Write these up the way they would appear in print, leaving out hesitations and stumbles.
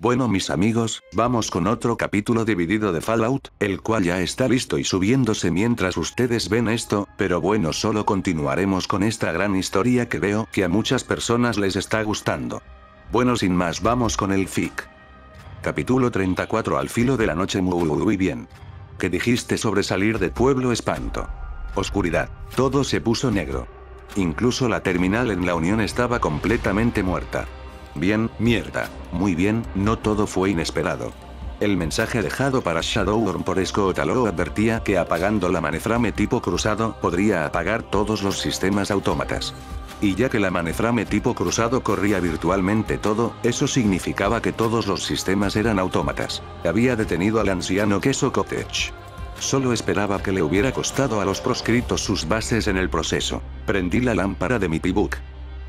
Bueno mis amigos, vamos con otro capítulo dividido de Fallout, el cual ya está listo y subiéndose mientras ustedes ven esto, pero bueno, solo continuaremos con esta gran historia que veo que a muchas personas les está gustando. Bueno, sin más, vamos con el fic. Capítulo 34. Al filo de la noche. Muy bien. ¿Qué dijiste sobre salir de Pueblo Espanto? Oscuridad. Todo se puso negro. Incluso la terminal en la Unión estaba completamente muerta. Bien, mierda. Muy bien, no todo fue inesperado. El mensaje dejado para Shadowworm por Scott Allo advertía que apagando la Maneframe tipo cruzado podría apagar todos los sistemas autómatas. Y ya que la Maneframe tipo cruzado corría virtualmente todo, eso significaba que todos los sistemas eran autómatas. Había detenido al anciano Queso Cottage. Solo esperaba que le hubiera costado a los proscritos sus bases en el proceso. Prendí la lámpara de mi P-Book.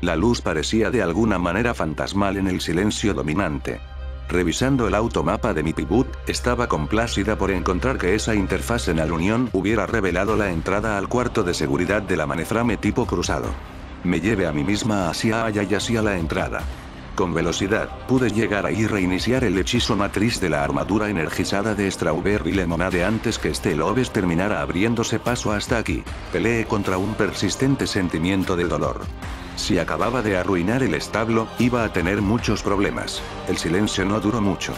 La luz parecía de alguna manera fantasmal en el silencio dominante. Revisando el automapa de mi P-Book, estaba complacida por encontrar que esa interfaz en la Unión hubiera revelado la entrada al cuarto de seguridad de la Maneframe tipo cruzado. Me llevé a mí misma hacia allá y hacia la entrada. Con velocidad, pude llegar ahí y reiniciar el hechizo matriz de la armadura energizada de Strawberry Lemonade antes que este Lobes terminara abriéndose paso hasta aquí. Peleé contra un persistente sentimiento de dolor. Si acababa de arruinar el establo, iba a tener muchos problemas. El silencio no duró mucho.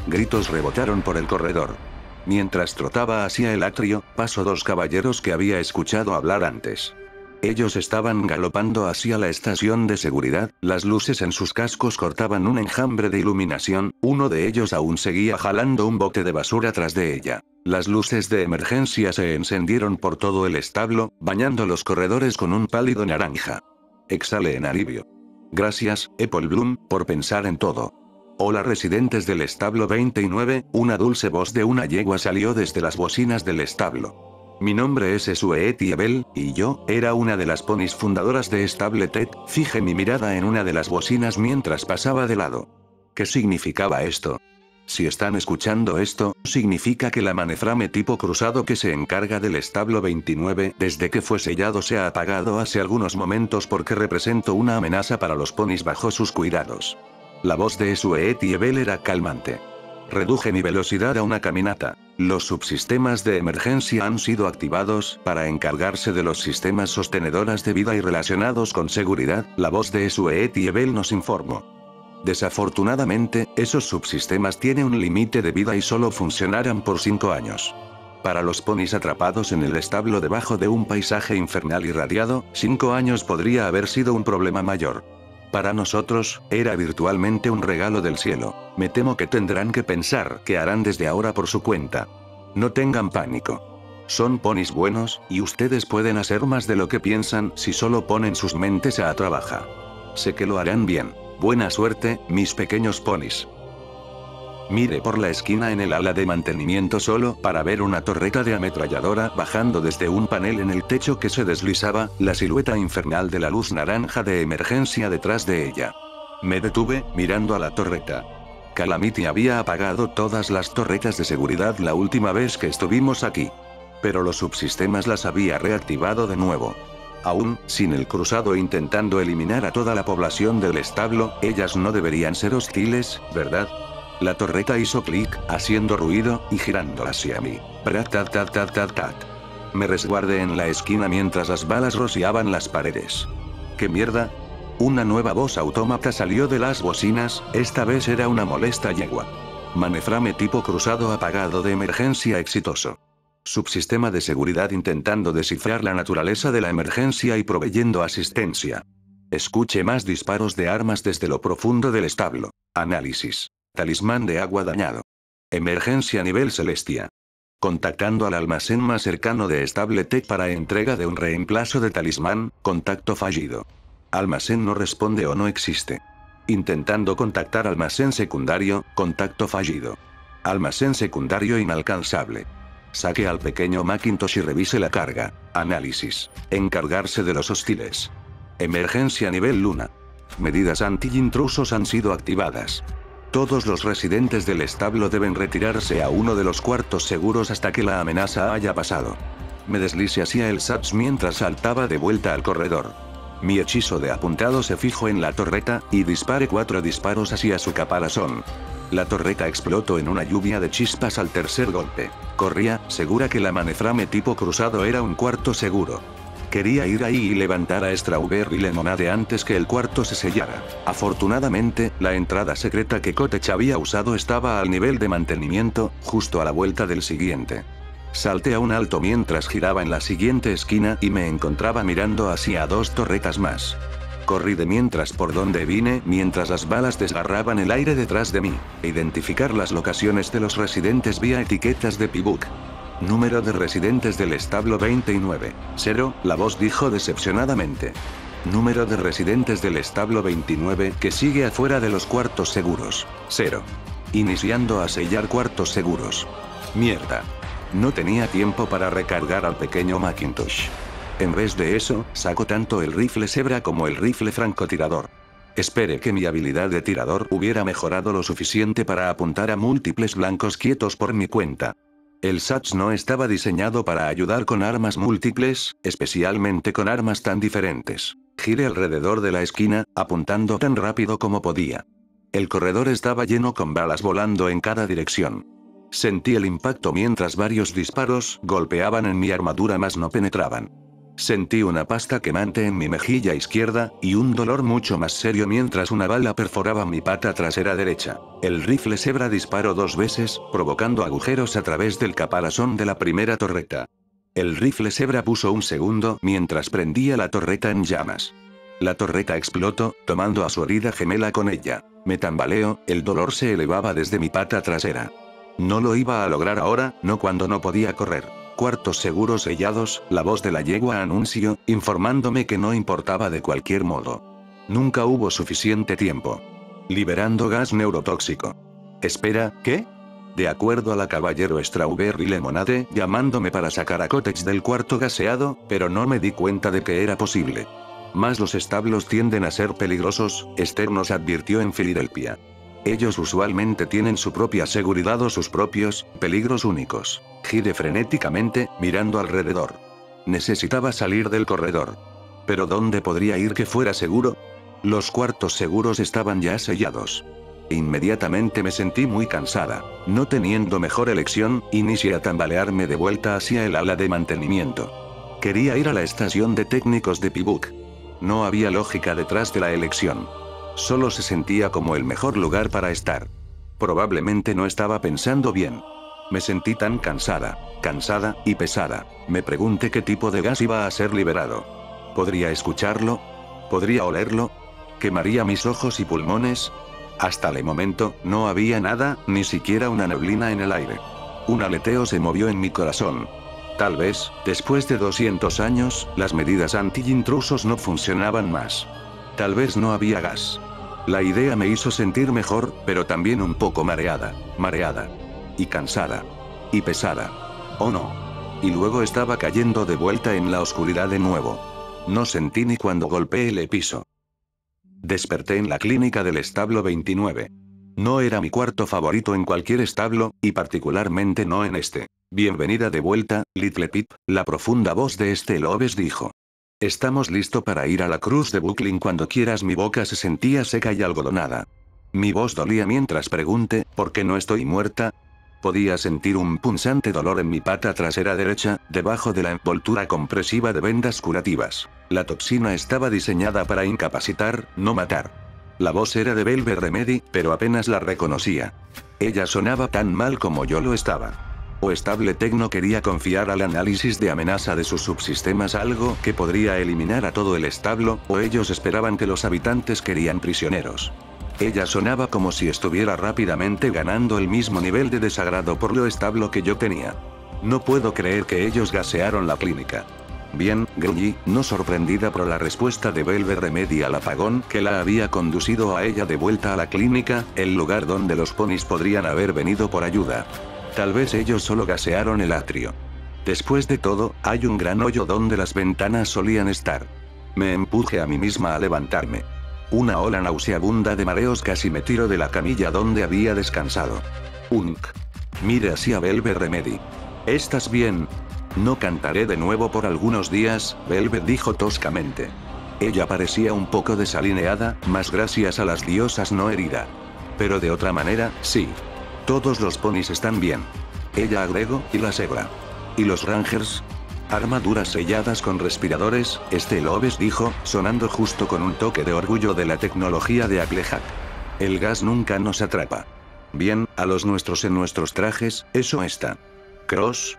Gritos rebotaron por el corredor. Mientras trotaba hacia el atrio, pasó dos caballeros que había escuchado hablar antes. Ellos estaban galopando hacia la estación de seguridad, las luces en sus cascos cortaban un enjambre de iluminación, uno de ellos aún seguía jalando un bote de basura tras de ella. Las luces de emergencia se encendieron por todo el establo, bañando los corredores con un pálido naranja. Exhalé en alivio. Gracias, Apple Bloom, por pensar en todo. Hola residentes del establo 29, una dulce voz de una yegua salió desde las bocinas del establo. Mi nombre es Sue Ebel, y yo, era una de las ponis fundadoras de Stabletet. Fijé mi mirada en una de las bocinas mientras pasaba de lado. ¿Qué significaba esto? Si están escuchando esto, significa que la Maneframe tipo cruzado que se encarga del establo 29 desde que fue sellado se ha apagado hace algunos momentos porque representó una amenaza para los ponis bajo sus cuidados. La voz de Sue Ebel era calmante. Reduje mi velocidad a una caminata. Los subsistemas de emergencia han sido activados para encargarse de los sistemas sostenedoras de vida y relacionados con seguridad, la voz de Sue Ebel nos informó. Desafortunadamente, esos subsistemas tienen un límite de vida y solo funcionarán por 5 años. Para los ponis atrapados en el establo debajo de un paisaje infernal irradiado, 5 años podría haber sido un problema mayor. Para nosotros, era virtualmente un regalo del cielo. Me temo que tendrán que pensar qué harán desde ahora por su cuenta. No tengan pánico. Son ponis buenos, y ustedes pueden hacer más de lo que piensan si solo ponen sus mentes a trabajar. Sé que lo harán bien. Buena suerte, mis pequeños ponis. Miré por la esquina en el ala de mantenimiento solo para ver una torreta de ametralladora bajando desde un panel en el techo que se deslizaba, la silueta infernal de la luz naranja de emergencia detrás de ella. Me detuve, mirando a la torreta. Calamity había apagado todas las torretas de seguridad la última vez que estuvimos aquí. Pero los subsistemas las había reactivado de nuevo. Aún, sin el cruzado intentando eliminar a toda la población del establo, ellas no deberían ser hostiles, ¿verdad? La torreta hizo clic, haciendo ruido, y girando hacia mí. Tat. Me resguardé en la esquina mientras las balas rociaban las paredes. ¿Qué mierda? Una nueva voz autómata salió de las bocinas, esta vez era una molesta yegua. Maneframe tipo cruzado apagado de emergencia exitoso. Subsistema de seguridad intentando descifrar la naturaleza de la emergencia y proveyendo asistencia. Escuché más disparos de armas desde lo profundo del establo. Análisis. Talismán de agua dañado. Emergencia nivel Celestia. Contactando al almacén más cercano de Stabletech para entrega de un reemplazo de talismán, contacto fallido. Almacén no responde o no existe. Intentando contactar almacén secundario, contacto fallido. Almacén secundario inalcanzable. Saque al pequeño Macintosh y revise la carga. Análisis. Encargarse de los hostiles. Emergencia nivel Luna. Medidas anti-intrusos han sido activadas. Todos los residentes del establo deben retirarse a uno de los cuartos seguros hasta que la amenaza haya pasado. Me deslicé hacia el SATS mientras saltaba de vuelta al corredor. Mi hechizo de apuntado se fijó en la torreta, y disparé 4 disparos hacia su caparazón. La torreta explotó en una lluvia de chispas al tercer golpe. Corría, segura que la maneframe tipo cruzado era un cuarto seguro. Quería ir ahí y levantar a Strawberry Lemonade antes que el cuarto se sellara. Afortunadamente, la entrada secreta que Cottage había usado estaba al nivel de mantenimiento, justo a la vuelta del siguiente. Salté a un alto mientras giraba en la siguiente esquina y me encontraba mirando hacia 2 torretas más. Corrí de mientras por donde vine mientras las balas desgarraban el aire detrás de mí. Identificar las locaciones de los residentes vía etiquetas de P-Book. Número de residentes del establo 29. 0, la voz dijo decepcionadamente. Número de residentes del establo 29 que sigue afuera de los cuartos seguros. 0. Iniciando a sellar cuartos seguros. Mierda. No tenía tiempo para recargar al pequeño Macintosh. En vez de eso, saco tanto el rifle Zebra como el rifle francotirador. Espere que mi habilidad de tirador hubiera mejorado lo suficiente para apuntar a múltiples blancos quietos por mi cuenta. El SATS no estaba diseñado para ayudar con armas múltiples, especialmente con armas tan diferentes. Giré alrededor de la esquina, apuntando tan rápido como podía. El corredor estaba lleno con balas volando en cada dirección. Sentí el impacto mientras varios disparos golpeaban en mi armadura mas no penetraban. Sentí una pasta quemante en mi mejilla izquierda, y un dolor mucho más serio mientras una bala perforaba mi pata trasera derecha. El rifle Zebra disparó 2 veces, provocando agujeros a través del caparazón de la primera torreta. El rifle Zebra puso un segundo mientras prendía la torreta en llamas. La torreta explotó, tomando a su herida gemela con ella. Me tambaleo, el dolor se elevaba desde mi pata trasera. No lo iba a lograr ahora, no cuando no podía correr. Cuartos seguros sellados, la voz de la yegua anunció, informándome que no importaba de cualquier modo. Nunca hubo suficiente tiempo. Liberando gas neurotóxico. Espera, ¿qué? De acuerdo a la caballero Strawberry Lemonade, llamándome para sacar a Cottage del cuarto gaseado, pero no me di cuenta de que era posible. Más los establos tienden a ser peligrosos, Esther nos advirtió en Filadelfia. Ellos usualmente tienen su propia seguridad o sus propios peligros únicos. Giré frenéticamente, mirando alrededor. Necesitaba salir del corredor. ¿Pero dónde podría ir que fuera seguro? Los cuartos seguros estaban ya sellados. Inmediatamente me sentí muy cansada. No teniendo mejor elección, inicié a tambalearme de vuelta hacia el ala de mantenimiento. Quería ir a la estación de técnicos de P-Book. No había lógica detrás de la elección. Solo se sentía como el mejor lugar para estar. Probablemente no estaba pensando bien. Me sentí tan cansada y pesada. Me pregunté qué tipo de gas iba a ser liberado. ¿Podría escucharlo? ¿Podría olerlo? ¿Quemaría mis ojos y pulmones? Hasta el momento, no había nada, ni siquiera una neblina en el aire. Un aleteo se movió en mi corazón. Tal vez, después de 200 años, las medidas anti-intrusos no funcionaban más. Tal vez no había gas. La idea me hizo sentir mejor, pero también un poco mareada. Y cansada. Y pesada. Oh no. Y luego estaba cayendo de vuelta en la oscuridad de nuevo. No sentí ni cuando golpeé el piso. Desperté en la clínica del establo 29. No era mi cuarto favorito en cualquier establo, y particularmente no en este. Bienvenida de vuelta, Little Pip, la profunda voz de Loves dijo. Estamos listos para ir a la cruz de Brooklyn cuando quieras. Mi boca se sentía seca y algodonada. Mi voz dolía mientras pregunté, ¿por qué no estoy muerta? Podía sentir un punzante dolor en mi pata trasera derecha, debajo de la envoltura compresiva de vendas curativas. La toxina estaba diseñada para incapacitar, no matar. La voz era de Velvet Remedy, pero apenas la reconocía. Ella sonaba tan mal como yo lo estaba. O Estable Tecno quería confiar al análisis de amenaza de sus subsistemas algo que podría eliminar a todo el establo, o ellos esperaban que los habitantes querían prisioneros. Ella sonaba como si estuviera rápidamente ganando el mismo nivel de desagrado por lo establo que yo tenía. No puedo creer que ellos gasearon la clínica. Bien, gruñí, no sorprendida por la respuesta de Velvet Remedy al apagón que la había conducido a ella de vuelta a la clínica, el lugar donde los ponis podrían haber venido por ayuda. Tal vez ellos solo gasearon el atrio. Después de todo, hay un gran hoyo donde las ventanas solían estar. Me empujé a mí misma a levantarme. Una ola nauseabunda de mareos casi me tiró de la camilla donde había descansado. Mire hacia Velvet Remedy. ¿Estás bien? No cantaré de nuevo por algunos días, Velvet dijo toscamente. Ella parecía un poco desalineada, mas gracias a las diosas no herida. Pero de otra manera, sí. Todos los ponis están bien. Ella agregó, y la Segra. ¿Y los Rangers? Armaduras selladas con respiradores, Lobes dijo, sonando justo con un toque de orgullo de la tecnología de Aklehak. El gas nunca nos atrapa. Bien, a los nuestros en nuestros trajes, eso está. ¿Cross?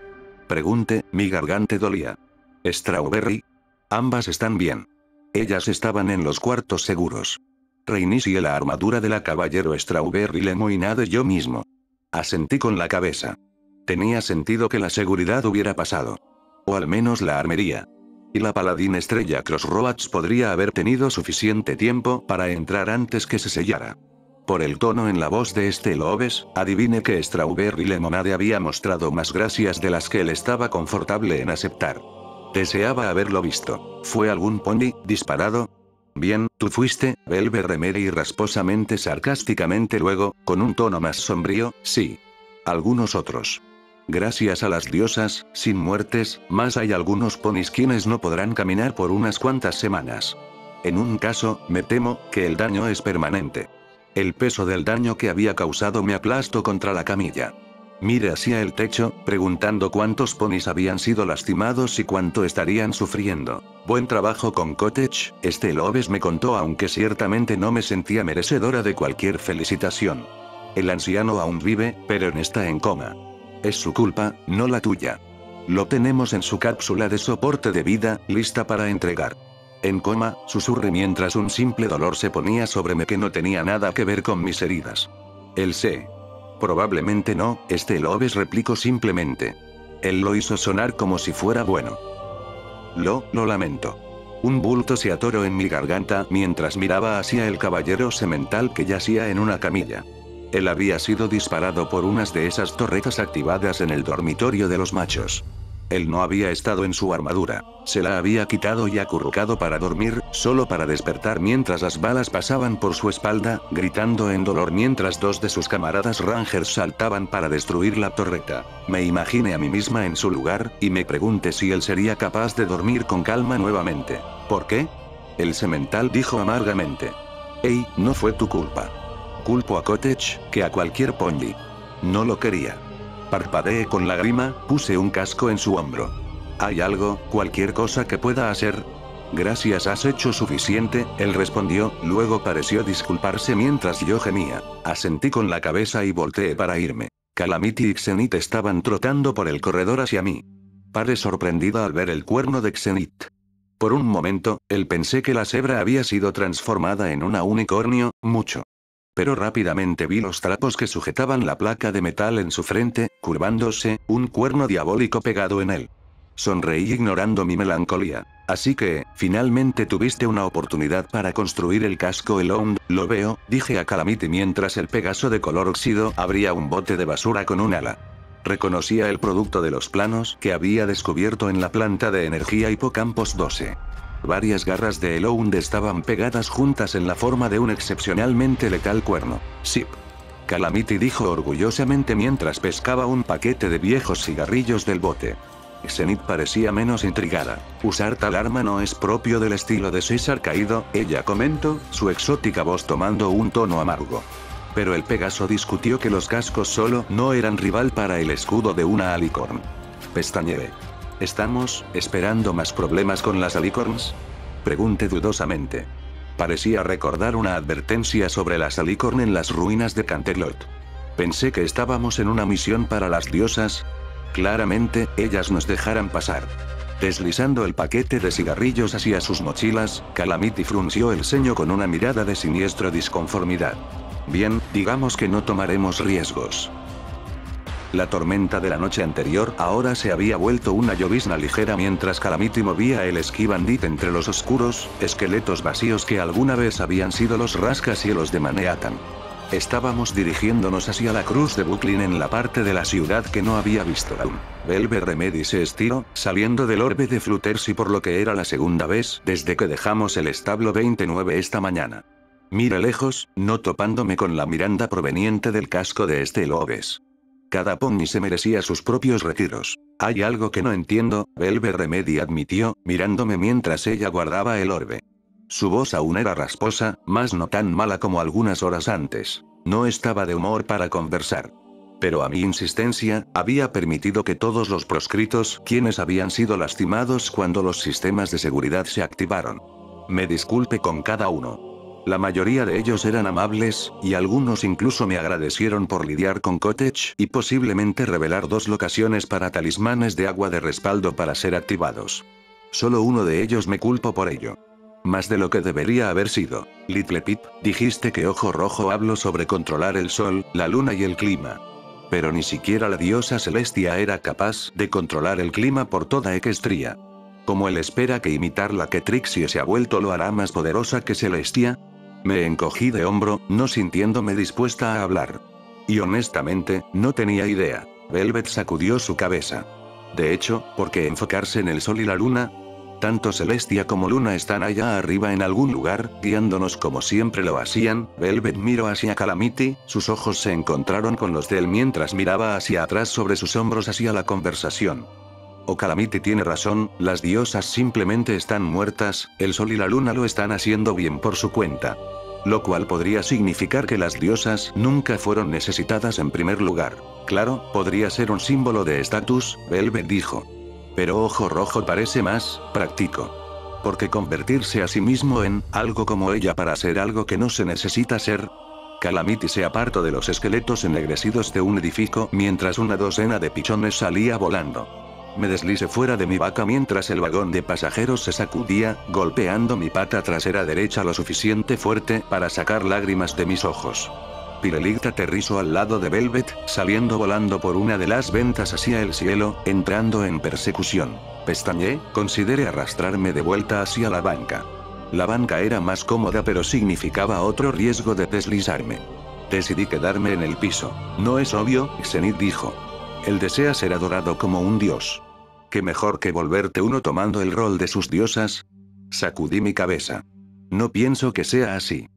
Pregunté, mi garganta dolía. ¿Strawberry? Ambas están bien. Ellas estaban en los cuartos seguros. Reinicié la armadura de la caballero Strawberry Lemoinade yo mismo. Asentí con la cabeza. Tenía sentido que la seguridad hubiera pasado. O al menos la armería. Y la paladín estrella Crossroads podría haber tenido suficiente tiempo para entrar antes que se sellara. Por el tono en la voz de Lobes, adivine que Strawberry Lemonade había mostrado más gracias de las que él estaba confortable en aceptar. Deseaba haberlo visto. ¿Fue algún pony disparado? Bien, tú fuiste, Velve Remedy rasposamente sarcásticamente luego, con un tono más sombrío, sí. Algunos otros. Gracias a las diosas, sin muertes, más hay algunos ponis quienes no podrán caminar por unas cuantas semanas. En un caso, me temo, que el daño es permanente. El peso del daño que había causado me aplastó contra la camilla. Miré hacia el techo, preguntando cuántos ponis habían sido lastimados y cuánto estarían sufriendo. Buen trabajo con Cottage, Lobes me contó, aunque ciertamente no me sentía merecedora de cualquier felicitación. El anciano aún vive, pero no está en coma. Es su culpa, no la tuya. Lo tenemos en su cápsula de soporte de vida, lista para entregar. En coma, susurré mientras un simple dolor se ponía sobre mí que no tenía nada que ver con mis heridas. Él sé. Probablemente no, Lobes replicó simplemente. Él lo hizo sonar como si fuera bueno. Lo lamento. Un bulto se atoró en mi garganta mientras miraba hacia el caballero semental que yacía en una camilla. Él había sido disparado por unas de esas torretas activadas en el dormitorio de los machos. Él no había estado en su armadura, se la había quitado y acurrucado para dormir, solo para despertar mientras las balas pasaban por su espalda, gritando en dolor mientras dos de sus camaradas Rangers saltaban para destruir la torreta. Me imaginé a mí misma en su lugar, y me pregunté si él sería capaz de dormir con calma nuevamente. ¿Por qué? El semental dijo amargamente. Hey, no fue tu culpa. Culpo a Cottage, que a cualquier pony. No lo quería. Parpadeé con la grima, puse un casco en su hombro. ¿Hay algo, cualquier cosa que pueda hacer? Gracias, has hecho suficiente, él respondió, luego pareció disculparse mientras yo gemía. Asentí con la cabeza y volteé para irme. Calamity y Xenit estaban trotando por el corredor hacia mí. Paré sorprendida al ver el cuerno de Xenit. Por un momento, él pensé que la cebra había sido transformada en una unicornio, mucho. Pero rápidamente vi los trapos que sujetaban la placa de metal en su frente, curvándose, un cuerno diabólico pegado en él. Sonreí ignorando mi melancolía. Así que, finalmente tuviste una oportunidad para construir el casco Elond, lo veo, dije a Calamity mientras el Pegaso de color óxido abría un bote de basura con un ala. Reconocía el producto de los planos que había descubierto en la planta de energía Hippocampos 12. Varias garras de Elond estaban pegadas juntas en la forma de un excepcionalmente letal cuerno. Sip. Calamity dijo orgullosamente mientras pescaba un paquete de viejos cigarrillos del bote. Xenit parecía menos intrigada. Usar tal arma no es propio del estilo de César Caído, ella comentó, su exótica voz tomando un tono amargo. Pero el Pegaso discutió que los cascos solo no eran rival para el escudo de una alicorn. Pestañeé. ¿Estamos esperando más problemas con las alicorns? Pregunté dudosamente. Parecía recordar una advertencia sobre las alicorn en las ruinas de Canterlot. Pensé que estábamos en una misión para las diosas. Claramente, ellas nos dejarán pasar. Deslizando el paquete de cigarrillos hacia sus mochilas, Calamity frunció el ceño con una mirada de siniestro disconformidad. Bien, digamos que no tomaremos riesgos. La tormenta de la noche anterior ahora se había vuelto una llovizna ligera mientras Calamity movía el esquí bandit entre los oscuros esqueletos vacíos que alguna vez habían sido los rascacielos de Manhattan. Estábamos dirigiéndonos hacia la cruz de Brooklyn en la parte de la ciudad que no había visto aún. Velve Remedy se estiró, saliendo del orbe de Fluttershy por lo que era la segunda vez desde que dejamos el establo 29 esta mañana. Miré lejos, no topándome con la mirada proveniente del casco de Lobes. Cada pony se merecía sus propios retiros. Hay algo que no entiendo, Velve Remedy admitió, mirándome mientras ella guardaba el orbe. Su voz aún era rasposa, mas no tan mala como algunas horas antes. No estaba de humor para conversar. Pero a mi insistencia, había permitido que todos los proscritos, quienes habían sido lastimados cuando los sistemas de seguridad se activaron. Me disculpe con cada uno. La mayoría de ellos eran amables, y algunos incluso me agradecieron por lidiar con Cottage y posiblemente revelar 2 locaciones para talismanes de agua de respaldo para ser activados. Solo uno de ellos me culpo por ello. Más de lo que debería haber sido. Little Pip, dijiste que Ojo Rojo habló sobre controlar el sol, la luna y el clima. Pero ni siquiera la diosa Celestia era capaz de controlar el clima por toda Equestria. ¿Cómo él espera que imitarla que Trixie se ha vuelto lo hará más poderosa que Celestia? Me encogí de hombro, no sintiéndome dispuesta a hablar. Y honestamente, no tenía idea. Velvet sacudió su cabeza. De hecho, ¿por qué enfocarse en el sol y la luna? Tanto Celestia como Luna están allá arriba en algún lugar, guiándonos como siempre lo hacían. Velvet miró hacia Calamity, sus ojos se encontraron con los de él mientras miraba hacia atrás sobre sus hombros hacia la conversación. O Calamity tiene razón, las diosas simplemente están muertas, el sol y la luna lo están haciendo bien por su cuenta. Lo cual podría significar que las diosas nunca fueron necesitadas en primer lugar. Claro, podría ser un símbolo de estatus, Velvet dijo. Pero Ojo Rojo parece más práctico. Porque convertirse a sí mismo en algo como ella para ser algo que no se necesita ser. Calamity se apartó de los esqueletos ennegrecidos de un edificio mientras una docena de pichones salía volando. Me deslicé fuera de mi vaca mientras el vagón de pasajeros se sacudía, golpeando mi pata trasera derecha lo suficiente fuerte para sacar lágrimas de mis ojos. Pirelit aterrizó al lado de Velvet, saliendo volando por una de las ventas hacia el cielo, entrando en persecución. Pestañeé, consideré arrastrarme de vuelta hacia la banca. La banca era más cómoda pero significaba otro riesgo de deslizarme. Decidí quedarme en el piso. ¿No es obvio?, Xenith dijo. Él desea ser adorado como un dios. ¿Qué mejor que volverte uno tomando el rol de sus diosas? Sacudí mi cabeza. No pienso que sea así.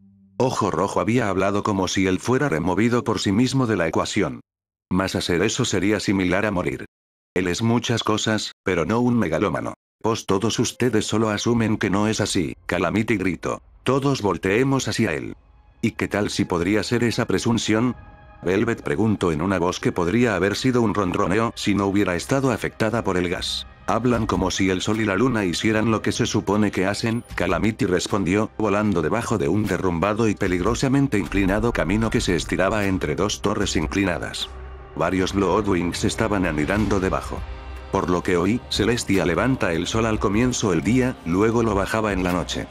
Ojo Rojo había hablado como si él fuera removido por sí mismo de la ecuación. Mas hacer eso sería similar a morir. Él es muchas cosas, pero no un megalómano. Pues todos ustedes solo asumen que no es así, Calamity gritó. Todos volteemos hacia él. ¿Y qué tal si podría ser esa presunción? Velvet preguntó en una voz que podría haber sido un ronroneo si no hubiera estado afectada por el gas. Hablan como si el sol y la luna hicieran lo que se supone que hacen, Calamity respondió, volando debajo de un derrumbado y peligrosamente inclinado camino que se estiraba entre 2 torres inclinadas. Varios Bloodwings estaban anidando debajo. Por lo que oí, Celestia levanta el sol al comienzo del día, luego lo bajaba en la noche.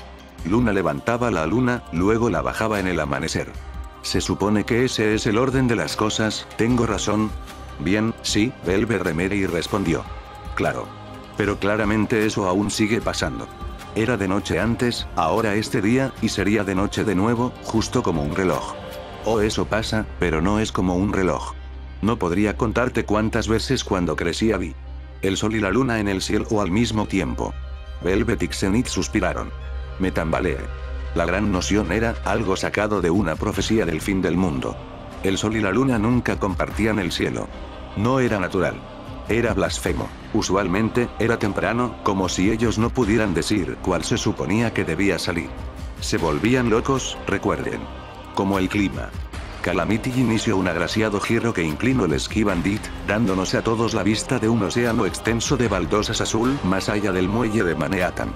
Luna levantaba la luna, luego la bajaba en el amanecer. Se supone que ese es el orden de las cosas, ¿tengo razón? Bien, sí, Velvet Remery respondió. Claro. Pero claramente eso aún sigue pasando. Era de noche antes, ahora es de día, y sería de noche de nuevo, justo como un reloj. Oh, eso pasa, pero no es como un reloj. No podría contarte cuántas veces cuando crecía vi el sol y la luna en el cielo al mismo tiempo. Velvet y Xenith suspiraron. Me tambaleé. La gran noción era algo sacado de una profecía del fin del mundo. El sol y la luna nunca compartían el cielo. No era natural. Era blasfemo. Usualmente, era temprano, como si ellos no pudieran decir cuál se suponía que debía salir. Se volvían locos, recuerden. Como el clima. Calamity inició un agraciado giro que inclinó el Ski Bandit, dándonos a todos la vista de un océano extenso de baldosas azul más allá del muelle de Manhattan.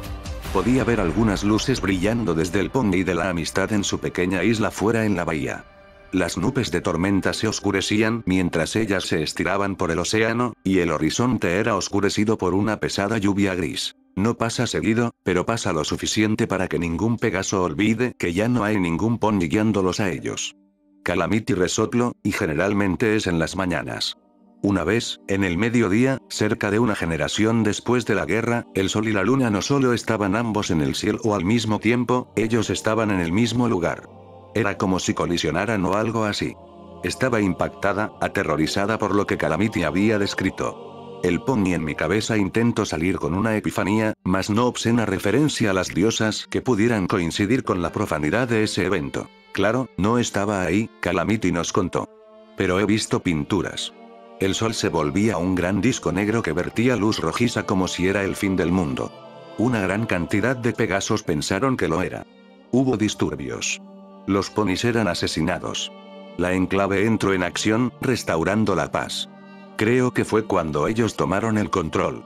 Podía ver algunas luces brillando desde el Pony de la Amistad en su pequeña isla fuera en la bahía. Las nubes de tormenta se oscurecían mientras ellas se estiraban por el océano, y el horizonte era oscurecido por una pesada lluvia gris. No pasa seguido, pero pasa lo suficiente para que ningún Pegaso olvide que ya no hay ningún Pony guiándolos a ellos. Calamity resopló, y generalmente es en las mañanas. Una vez, en el mediodía, cerca de una generación después de la guerra, el sol y la luna no solo estaban ambos en el cielo al mismo tiempo, ellos estaban en el mismo lugar. Era como si colisionaran o algo así. Estaba impactada, aterrorizada por lo que Calamity había descrito. El Pony en mi cabeza intentó salir con una epifanía, mas no obscena referencia a las diosas que pudieran coincidir con la profanidad de ese evento. Claro, no estaba ahí, Calamity nos contó. Pero he visto pinturas. El sol se volvía un gran disco negro que vertía luz rojiza como si era el fin del mundo. Una gran cantidad de Pegasos pensaron que lo era. Hubo disturbios. Los ponis eran asesinados. La enclave entró en acción, restaurando la paz. Creo que fue cuando ellos tomaron el control.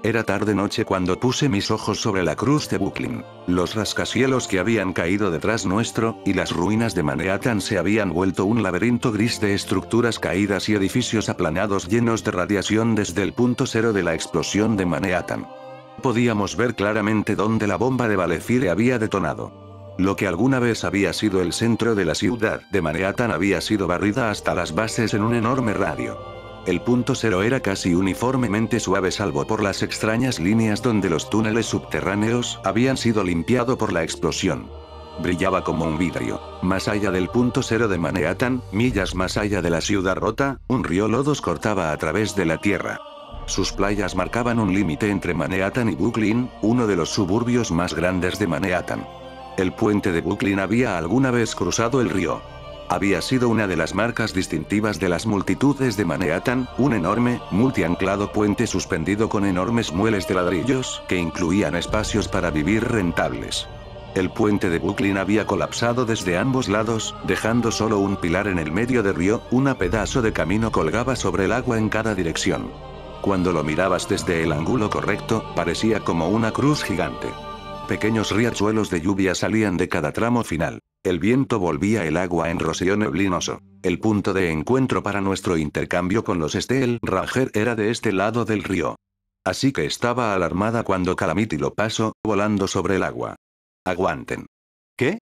Era tarde-noche cuando puse mis ojos sobre la cruz de Brooklyn. Los rascacielos que habían caído detrás nuestro, y las ruinas de Manhattan se habían vuelto un laberinto gris de estructuras caídas y edificios aplanados llenos de radiación desde el punto cero de la explosión de Manhattan. Podíamos ver claramente dónde la bomba de Valleyfield había detonado. Lo que alguna vez había sido el centro de la ciudad de Manhattan había sido barrida hasta las bases en un enorme radio. El punto cero era casi uniformemente suave salvo por las extrañas líneas donde los túneles subterráneos habían sido limpiados por la explosión. Brillaba como un vidrio. Más allá del punto cero de Manhattan, millas más allá de la ciudad rota, un río lodos cortaba a través de la tierra. Sus playas marcaban un límite entre Manhattan y Brooklyn, uno de los suburbios más grandes de Manhattan. El puente de Brooklyn había alguna vez cruzado el río. Había sido una de las marcas distintivas de las multitudes de Manhattan, un enorme, multianclado puente suspendido con enormes mueles de ladrillos, que incluían espacios para vivir rentables. El puente de Brooklyn había colapsado desde ambos lados, dejando solo un pilar en el medio del río, un pedazo de camino colgaba sobre el agua en cada dirección. Cuando lo mirabas desde el ángulo correcto, parecía como una cruz gigante. Pequeños riachuelos de lluvia salían de cada tramo final. El viento volvía el agua en rocío neblinoso. El punto de encuentro para nuestro intercambio con los Steel Ranger era de este lado del río. Así que estaba alarmada cuando Calamity lo pasó, volando sobre el agua. Aguanten. ¿Qué?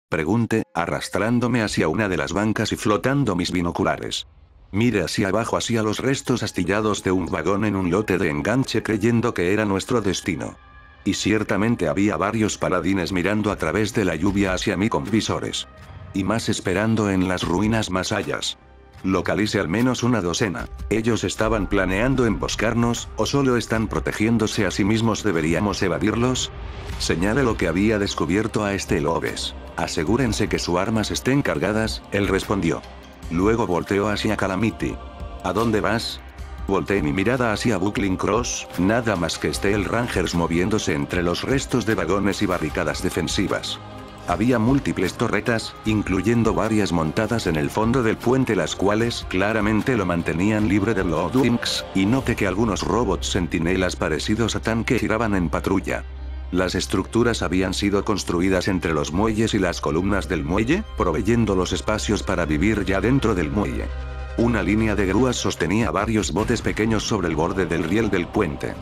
Pregunté, arrastrándome hacia una de las bancas y flotando mis binoculares. Miré hacia abajo hacia los restos astillados de un vagón en un lote de enganche creyendo que era nuestro destino. Y ciertamente había varios paladines mirando a través de la lluvia hacia mí con visores. Y más esperando en las ruinas más allá. Localicé al menos una docena. ¿Ellos estaban planeando emboscarnos, o solo están protegiéndose a sí mismos? ¿Deberíamos evadirlos? Señale lo que había descubierto a este Lobes. Asegúrense que sus armas estén cargadas, él respondió. Luego volteó hacia Calamity. ¿A dónde vas? Volteé mi mirada hacia Brooklyn Cross, nada más que Steel Rangers moviéndose entre los restos de vagones y barricadas defensivas. Había múltiples torretas, incluyendo varias montadas en el fondo del puente, las cuales claramente lo mantenían libre de Loadwings, y noté que algunos robots centinelas parecidos a tanque giraban en patrulla. Las estructuras habían sido construidas entre los muelles y las columnas del muelle, proveyendo los espacios para vivir ya dentro del muelle. Una línea de grúas sostenía varios botes pequeños sobre el borde del riel del puente.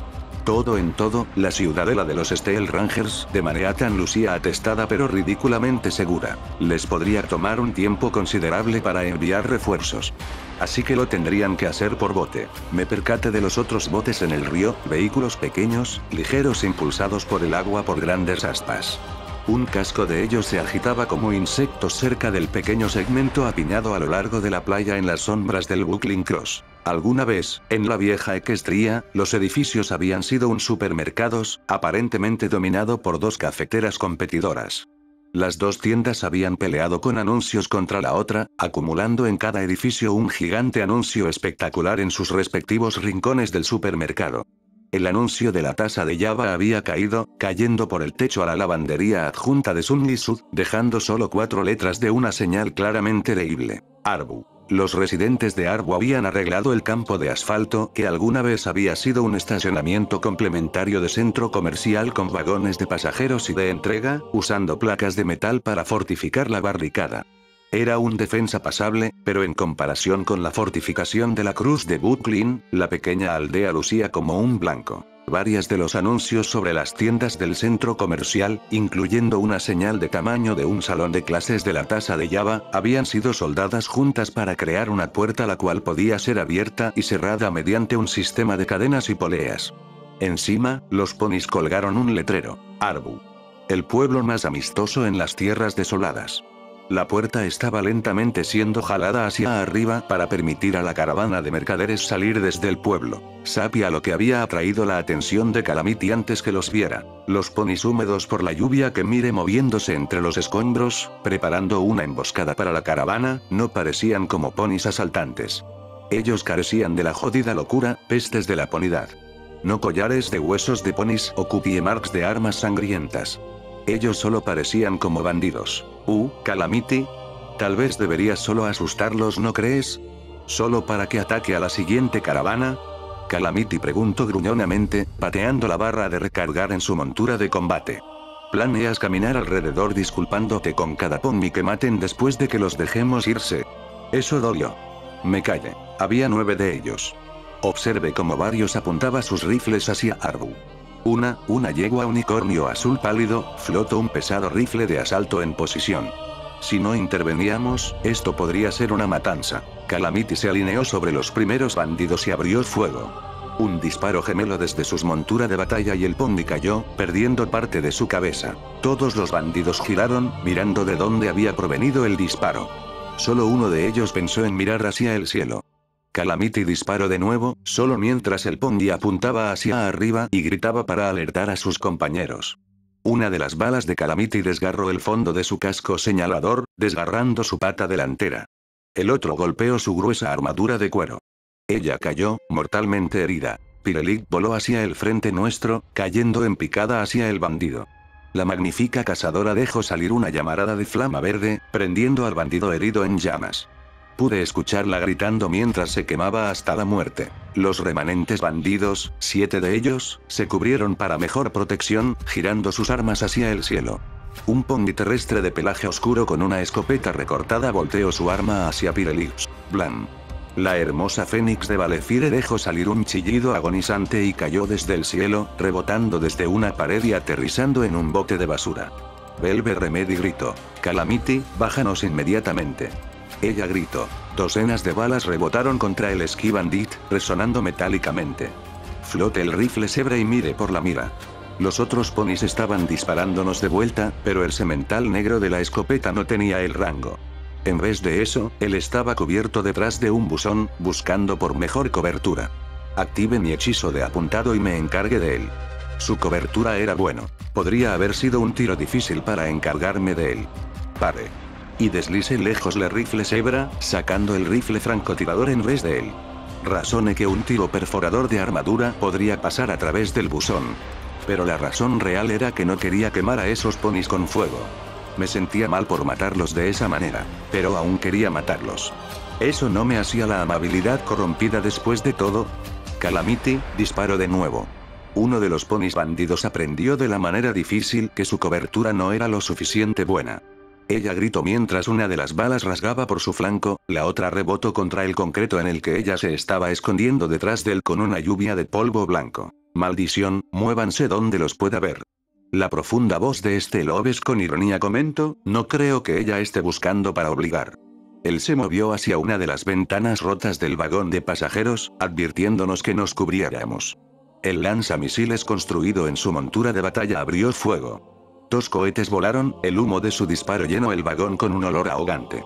Todo en todo, la ciudadela de los Steel Rangers de Manhattan lucía atestada pero ridículamente segura. Les podría tomar un tiempo considerable para enviar refuerzos. Así que lo tendrían que hacer por bote. Me percaté de los otros botes en el río, vehículos pequeños, ligeros impulsados por el agua por grandes aspas. Un casco de ellos se agitaba como insectos cerca del pequeño segmento apiñado a lo largo de la playa en las sombras del Brooklyn Cross. Alguna vez, en la vieja Equestria, los edificios habían sido un supermercados, aparentemente dominado por dos cafeteras competidoras. Las dos tiendas habían peleado con anuncios contra la otra, acumulando en cada edificio un gigante anuncio espectacular en sus respectivos rincones del supermercado. El anuncio de la taza de Java había caído, cayendo por el techo a la lavandería adjunta de Sunny Sud, dejando solo 4 letras de una señal claramente leíble. Arbu. Los residentes de Arbu habían arreglado el campo de asfalto que alguna vez había sido un estacionamiento complementario de centro comercial con vagones de pasajeros y de entrega, usando placas de metal para fortificar la barricada. Era un defensa pasable, pero en comparación con la fortificación de la Cruz de Brooklyn, la pequeña aldea lucía como un blanco. Varias de los anuncios sobre las tiendas del centro comercial, incluyendo una señal de tamaño de un salón de clases de la taza de Java, habían sido soldadas juntas para crear una puerta la cual podía ser abierta y cerrada mediante un sistema de cadenas y poleas. Encima, los ponis colgaron un letrero. Arbu. El pueblo más amistoso en las tierras desoladas. La puerta estaba lentamente siendo jalada hacia arriba para permitir a la caravana de mercaderes salir desde el pueblo. Sabía lo que había atraído la atención de Calamity antes que los viera. Los ponis húmedos por la lluvia que miré moviéndose entre los escombros, preparando una emboscada para la caravana, no parecían como ponis asaltantes. Ellos carecían de la jodida locura, pestes de la ponidad. No collares de huesos de ponis o cookie marks de armas sangrientas. Ellos solo parecían como bandidos. Calamity. Tal vez deberías solo asustarlos, ¿no crees? ¿Solo para que ataque a la siguiente caravana? Calamity preguntó gruñonamente, pateando la barra de recargar en su montura de combate. ¿Planeas caminar alrededor disculpándote con cada pony que maten después de que los dejemos irse? Eso dolió. Me callé. Había 9 de ellos. Observé cómo varios apuntaba sus rifles hacia Arbu. Una yegua unicornio azul pálido, flotó un pesado rifle de asalto en posición. Si no interveníamos, esto podría ser una matanza. Calamity se alineó sobre los primeros bandidos y abrió fuego. Un disparo gemelo desde su montura de batalla y el pony cayó, perdiendo parte de su cabeza. Todos los bandidos giraron, mirando de dónde había provenido el disparo. Solo uno de ellos pensó en mirar hacia el cielo. Calamity disparó de nuevo, solo mientras el pony apuntaba hacia arriba y gritaba para alertar a sus compañeros. Una de las balas de Calamity desgarró el fondo de su casco señalador, desgarrando su pata delantera. El otro golpeó su gruesa armadura de cuero. Ella cayó, mortalmente herida. Pirelik voló hacia el frente nuestro, cayendo en picada hacia el bandido. La magnífica cazadora dejó salir una llamarada de flama verde, prendiendo al bandido herido en llamas. Pude escucharla gritando mientras se quemaba hasta la muerte. Los remanentes bandidos, 7 de ellos, se cubrieron para mejor protección, girando sus armas hacia el cielo. Un pony terrestre de pelaje oscuro con una escopeta recortada volteó su arma hacia Pirelix. Blam. La hermosa fénix de Valefire dejó salir un chillido agonizante y cayó desde el cielo, rebotando desde una pared y aterrizando en un bote de basura. Velvet Remedy gritó: Calamity, bájanos inmediatamente. Ella gritó. Docenas de balas rebotaron contra el Ski Bandit, resonando metálicamente. Flote el rifle Zebra y mire por la mira. Los otros ponis estaban disparándonos de vuelta, pero el semental negro de la escopeta no tenía el rango. En vez de eso, él estaba cubierto detrás de un buzón, buscando por mejor cobertura. Active mi hechizo de apuntado y me encargué de él. Su cobertura era bueno. Podría haber sido un tiro difícil para encargarme de él. Pare. Y deslice lejos el rifle Zebra, sacando el rifle francotirador en vez de él. Razoné que un tiro perforador de armadura podría pasar a través del buzón. Pero la razón real era que no quería quemar a esos ponis con fuego. Me sentía mal por matarlos de esa manera, pero aún quería matarlos. ¿Eso no me hacía la amabilidad corrompida después de todo? Calamity, disparó de nuevo. Uno de los ponis bandidos aprendió de la manera difícil que su cobertura no era lo suficiente buena. Ella gritó mientras una de las balas rasgaba por su flanco, la otra rebotó contra el concreto en el que ella se estaba escondiendo detrás de él con una lluvia de polvo blanco. Maldición, muévanse donde los pueda ver. La profunda voz de Lobes con ironía comentó, no creo que ella esté buscando para obligar. Él se movió hacia una de las ventanas rotas del vagón de pasajeros, advirtiéndonos que nos cubriéramos. El lanzamisiles construido en su montura de batalla abrió fuego. 2 cohetes volaron, el humo de su disparo llenó el vagón con un olor ahogante.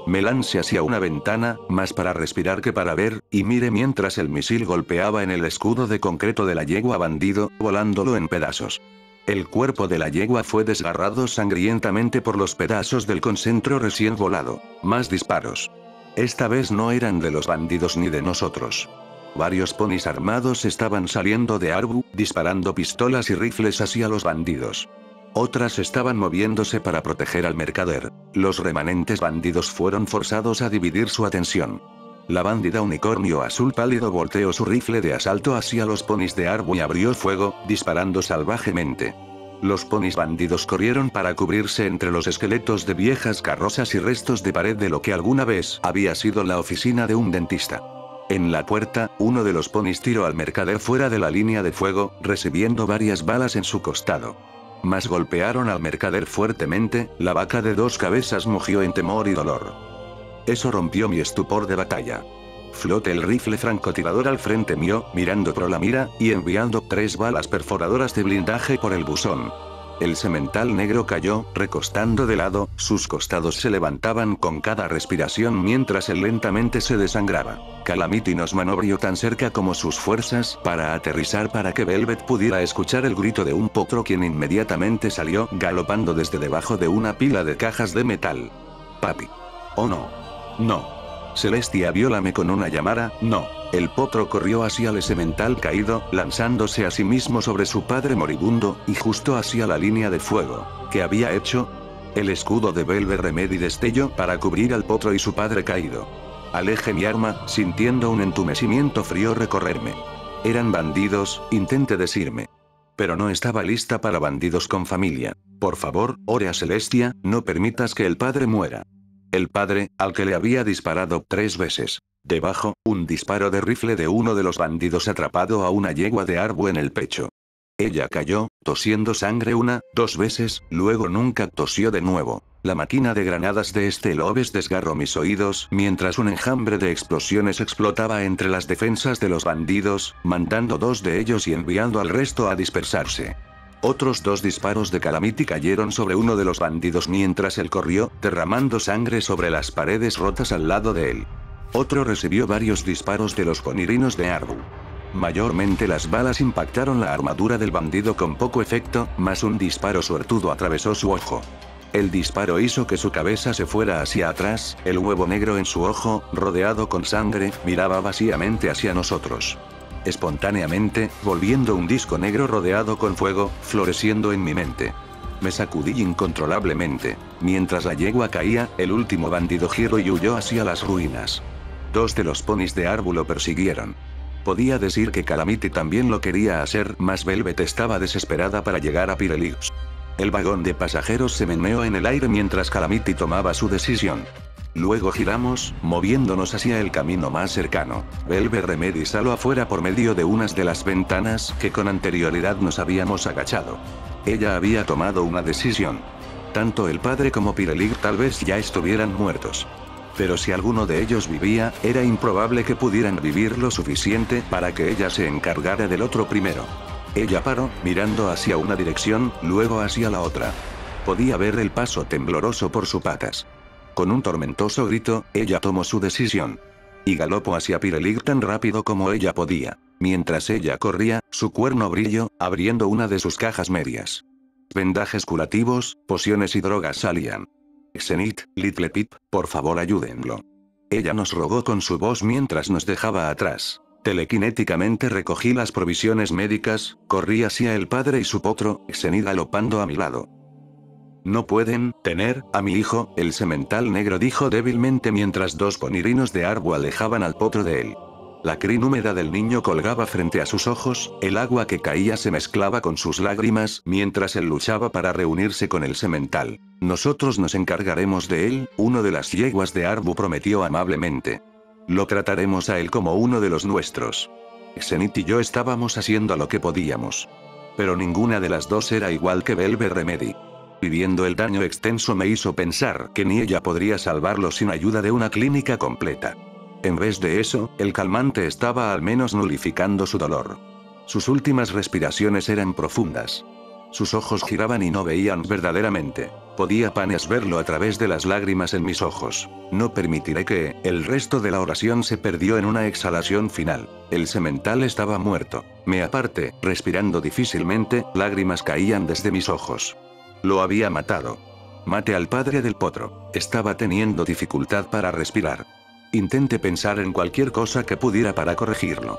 Me lancé hacia una ventana, más para respirar que para ver, y miré mientras el misil golpeaba en el escudo de concreto de la yegua bandido, volándolo en pedazos. El cuerpo de la yegua fue desgarrado sangrientamente por los pedazos del concentro recién volado. Más disparos. Esta vez no eran de los bandidos ni de nosotros. Varios ponis armados estaban saliendo de Arbu, disparando pistolas y rifles hacia los bandidos. Otras estaban moviéndose para proteger al mercader. Los remanentes bandidos fueron forzados a dividir su atención. La bandida unicornio azul pálido volteó su rifle de asalto hacia los ponis de Arbu y abrió fuego, disparando salvajemente. Los ponis bandidos corrieron para cubrirse entre los esqueletos de viejas carrozas y restos de pared de lo que alguna vez había sido la oficina de un dentista. En la puerta, uno de los ponis tiró al mercader fuera de la línea de fuego, recibiendo varias balas en su costado. Más golpearon al mercader fuertemente, la vaca de 2 cabezas mugió en temor y dolor. Eso rompió mi estupor de batalla. Floté el rifle francotirador al frente mío, mirando por la mira, y enviando 3 balas perforadoras de blindaje por el buzón. El semental negro cayó, recostando de lado, sus costados se levantaban con cada respiración mientras él lentamente se desangraba. Calamity nos manobrió tan cerca como sus fuerzas para aterrizar para que Velvet pudiera escuchar el grito de un potro quien inmediatamente salió galopando desde debajo de una pila de cajas de metal. Papi. Oh no. No. Celestia viólame con una llamada, no. El potro corrió hacia el semental caído, lanzándose a sí mismo sobre su padre moribundo, y justo hacia la línea de fuego. ¿Qué había hecho? El escudo de Velvet Remedy destelló para cubrir al potro y su padre caído. Alejé mi arma, sintiendo un entumecimiento frío recorrerme. Eran bandidos, intenté decirme. Pero no estaba lista para bandidos con familia. Por favor, ore a Celestia, no permitas que el padre muera. El padre, al que le había disparado 3 veces. Debajo, un disparo de rifle de uno de los bandidos atrapado a una yegua de Arbu en el pecho. Ella cayó, tosiendo sangre 2 veces, luego nunca tosió de nuevo. La máquina de granadas de Lobes desgarró mis oídos mientras un enjambre de explosiones explotaba entre las defensas de los bandidos, mandando 2 de ellos y enviando al resto a dispersarse. Otros 2 disparos de Calamity cayeron sobre uno de los bandidos mientras él corrió, derramando sangre sobre las paredes rotas al lado de él. Otro recibió varios disparos de los ponirinos de Arbu. Mayormente las balas impactaron la armadura del bandido con poco efecto, mas un disparo suertudo atravesó su ojo. El disparo hizo que su cabeza se fuera hacia atrás, el huevo negro en su ojo, rodeado con sangre, miraba vacíamente hacia nosotros. Espontáneamente, volviendo un disco negro rodeado con fuego, floreciendo en mi mente. Me sacudí incontrolablemente. Mientras la yegua caía, el último bandido giró y huyó hacia las ruinas. 2 de los ponis de Arbu lo persiguieron. Podía decir que Calamity también lo quería hacer, mas Velvet estaba desesperada para llegar a Pirelix. El vagón de pasajeros se meneó en el aire mientras Calamity tomaba su decisión. Luego giramos, moviéndonos hacia el camino más cercano. Velvet Remedy salió afuera por medio de unas de las ventanas que con anterioridad nos habíamos agachado. Ella había tomado una decisión. Tanto el padre como Pirelix tal vez ya estuvieran muertos. Pero si alguno de ellos vivía, era improbable que pudieran vivir lo suficiente para que ella se encargara del otro primero. Ella paró, mirando hacia una dirección, luego hacia la otra. Podía ver el paso tembloroso por sus patas. Con un tormentoso grito, ella tomó su decisión. Y galopó hacia Pirelix tan rápido como ella podía. Mientras ella corría, su cuerno brilló, abriendo una de sus cajas medias. Vendajes curativos, pociones y drogas salían. Zenith, Little Pip, por favor ayúdenlo. Ella nos rogó con su voz mientras nos dejaba atrás. Telequinéticamente recogí las provisiones médicas, corrí hacia el padre y su potro, Zenith galopando a mi lado. No pueden tener a mi hijo, el semental negro dijo débilmente mientras 2 ponirinos de Arbu alejaban al potro de él. La crin húmeda del niño colgaba frente a sus ojos, el agua que caía se mezclaba con sus lágrimas mientras él luchaba para reunirse con el semental. Nosotros nos encargaremos de él, uno de las yeguas de Arbu prometió amablemente. Lo trataremos a él como uno de los nuestros. Zenith y yo estábamos haciendo lo que podíamos. Pero ninguna de las 2 era igual que Velvet Remedy. Viviendo el daño extenso me hizo pensar que ni ella podría salvarlo sin ayuda de una clínica completa. En vez de eso, el calmante estaba al menos nulificando su dolor. Sus últimas respiraciones eran profundas. Sus ojos giraban y no veían verdaderamente. Podía apenas verlo a través de las lágrimas en mis ojos. No permitiré que, el resto de la oración se perdió en una exhalación final. El semental estaba muerto. Me aparté, respirando difícilmente, lágrimas caían desde mis ojos. Lo había matado. Mate al padre del potro. Estaba teniendo dificultad para respirar. Intenté pensar en cualquier cosa que pudiera para corregirlo.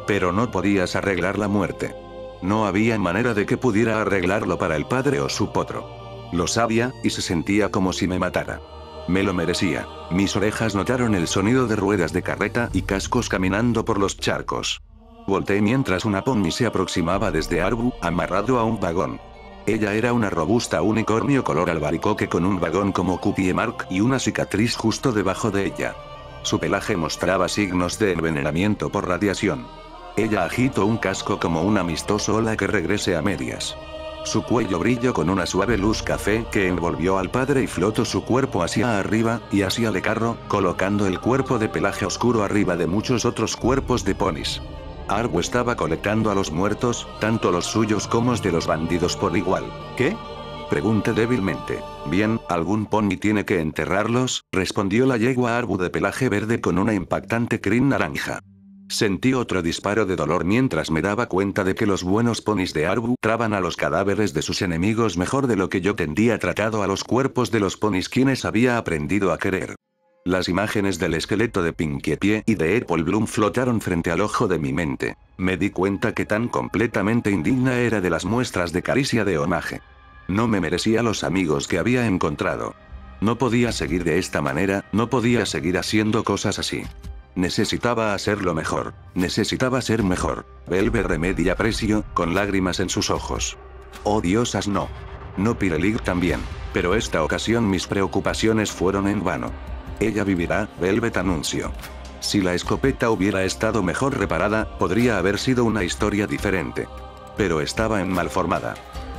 Pero no podías arreglar la muerte. No había manera de que pudiera arreglarlo para el padre o su potro. Lo sabía, y se sentía como si me matara. Me lo merecía. Mis orejas notaron el sonido de ruedas de carreta y cascos caminando por los charcos. Volteé mientras una pony se aproximaba desde Arbu, amarrado a un vagón. Ella era una robusta unicornio color albaricoque con un vagón como Cupie Mark y una cicatriz justo debajo de ella. Su pelaje mostraba signos de envenenamiento por radiación. Ella agitó un casco como un amistoso hola que regrese a medias. Su cuello brilló con una suave luz café que envolvió al padre y flotó su cuerpo hacia arriba y hacia el carro, colocando el cuerpo de pelaje oscuro arriba de muchos otros cuerpos de ponis. Arbu estaba colectando a los muertos, tanto los suyos como los de los bandidos por igual. ¿Qué? Pregunté débilmente. Bien, algún pony tiene que enterrarlos, respondió la yegua Arbu de pelaje verde con una impactante crin naranja. Sentí otro disparo de dolor mientras me daba cuenta de que los buenos ponis de Arbu traban a los cadáveres de sus enemigos mejor de lo que yo tendía tratado a los cuerpos de los ponis quienes había aprendido a querer. Las imágenes del esqueleto de Pinkie Pie y de Apple Bloom flotaron frente al ojo de mi mente. Me di cuenta que tan completamente indigna era de las muestras de caricia de Omage. No me merecía los amigos que había encontrado. No podía seguir de esta manera, no podía seguir haciendo cosas así. Necesitaba hacerlo mejor. Necesitaba ser mejor. Velvet remedia Precio, con lágrimas en sus ojos. Oh diosas no. No Pirelig también. Pero esta ocasión mis preocupaciones fueron en vano. Ella vivirá, Velvet anunció. Si la escopeta hubiera estado mejor reparada, podría haber sido una historia diferente. Pero estaba en mal formada.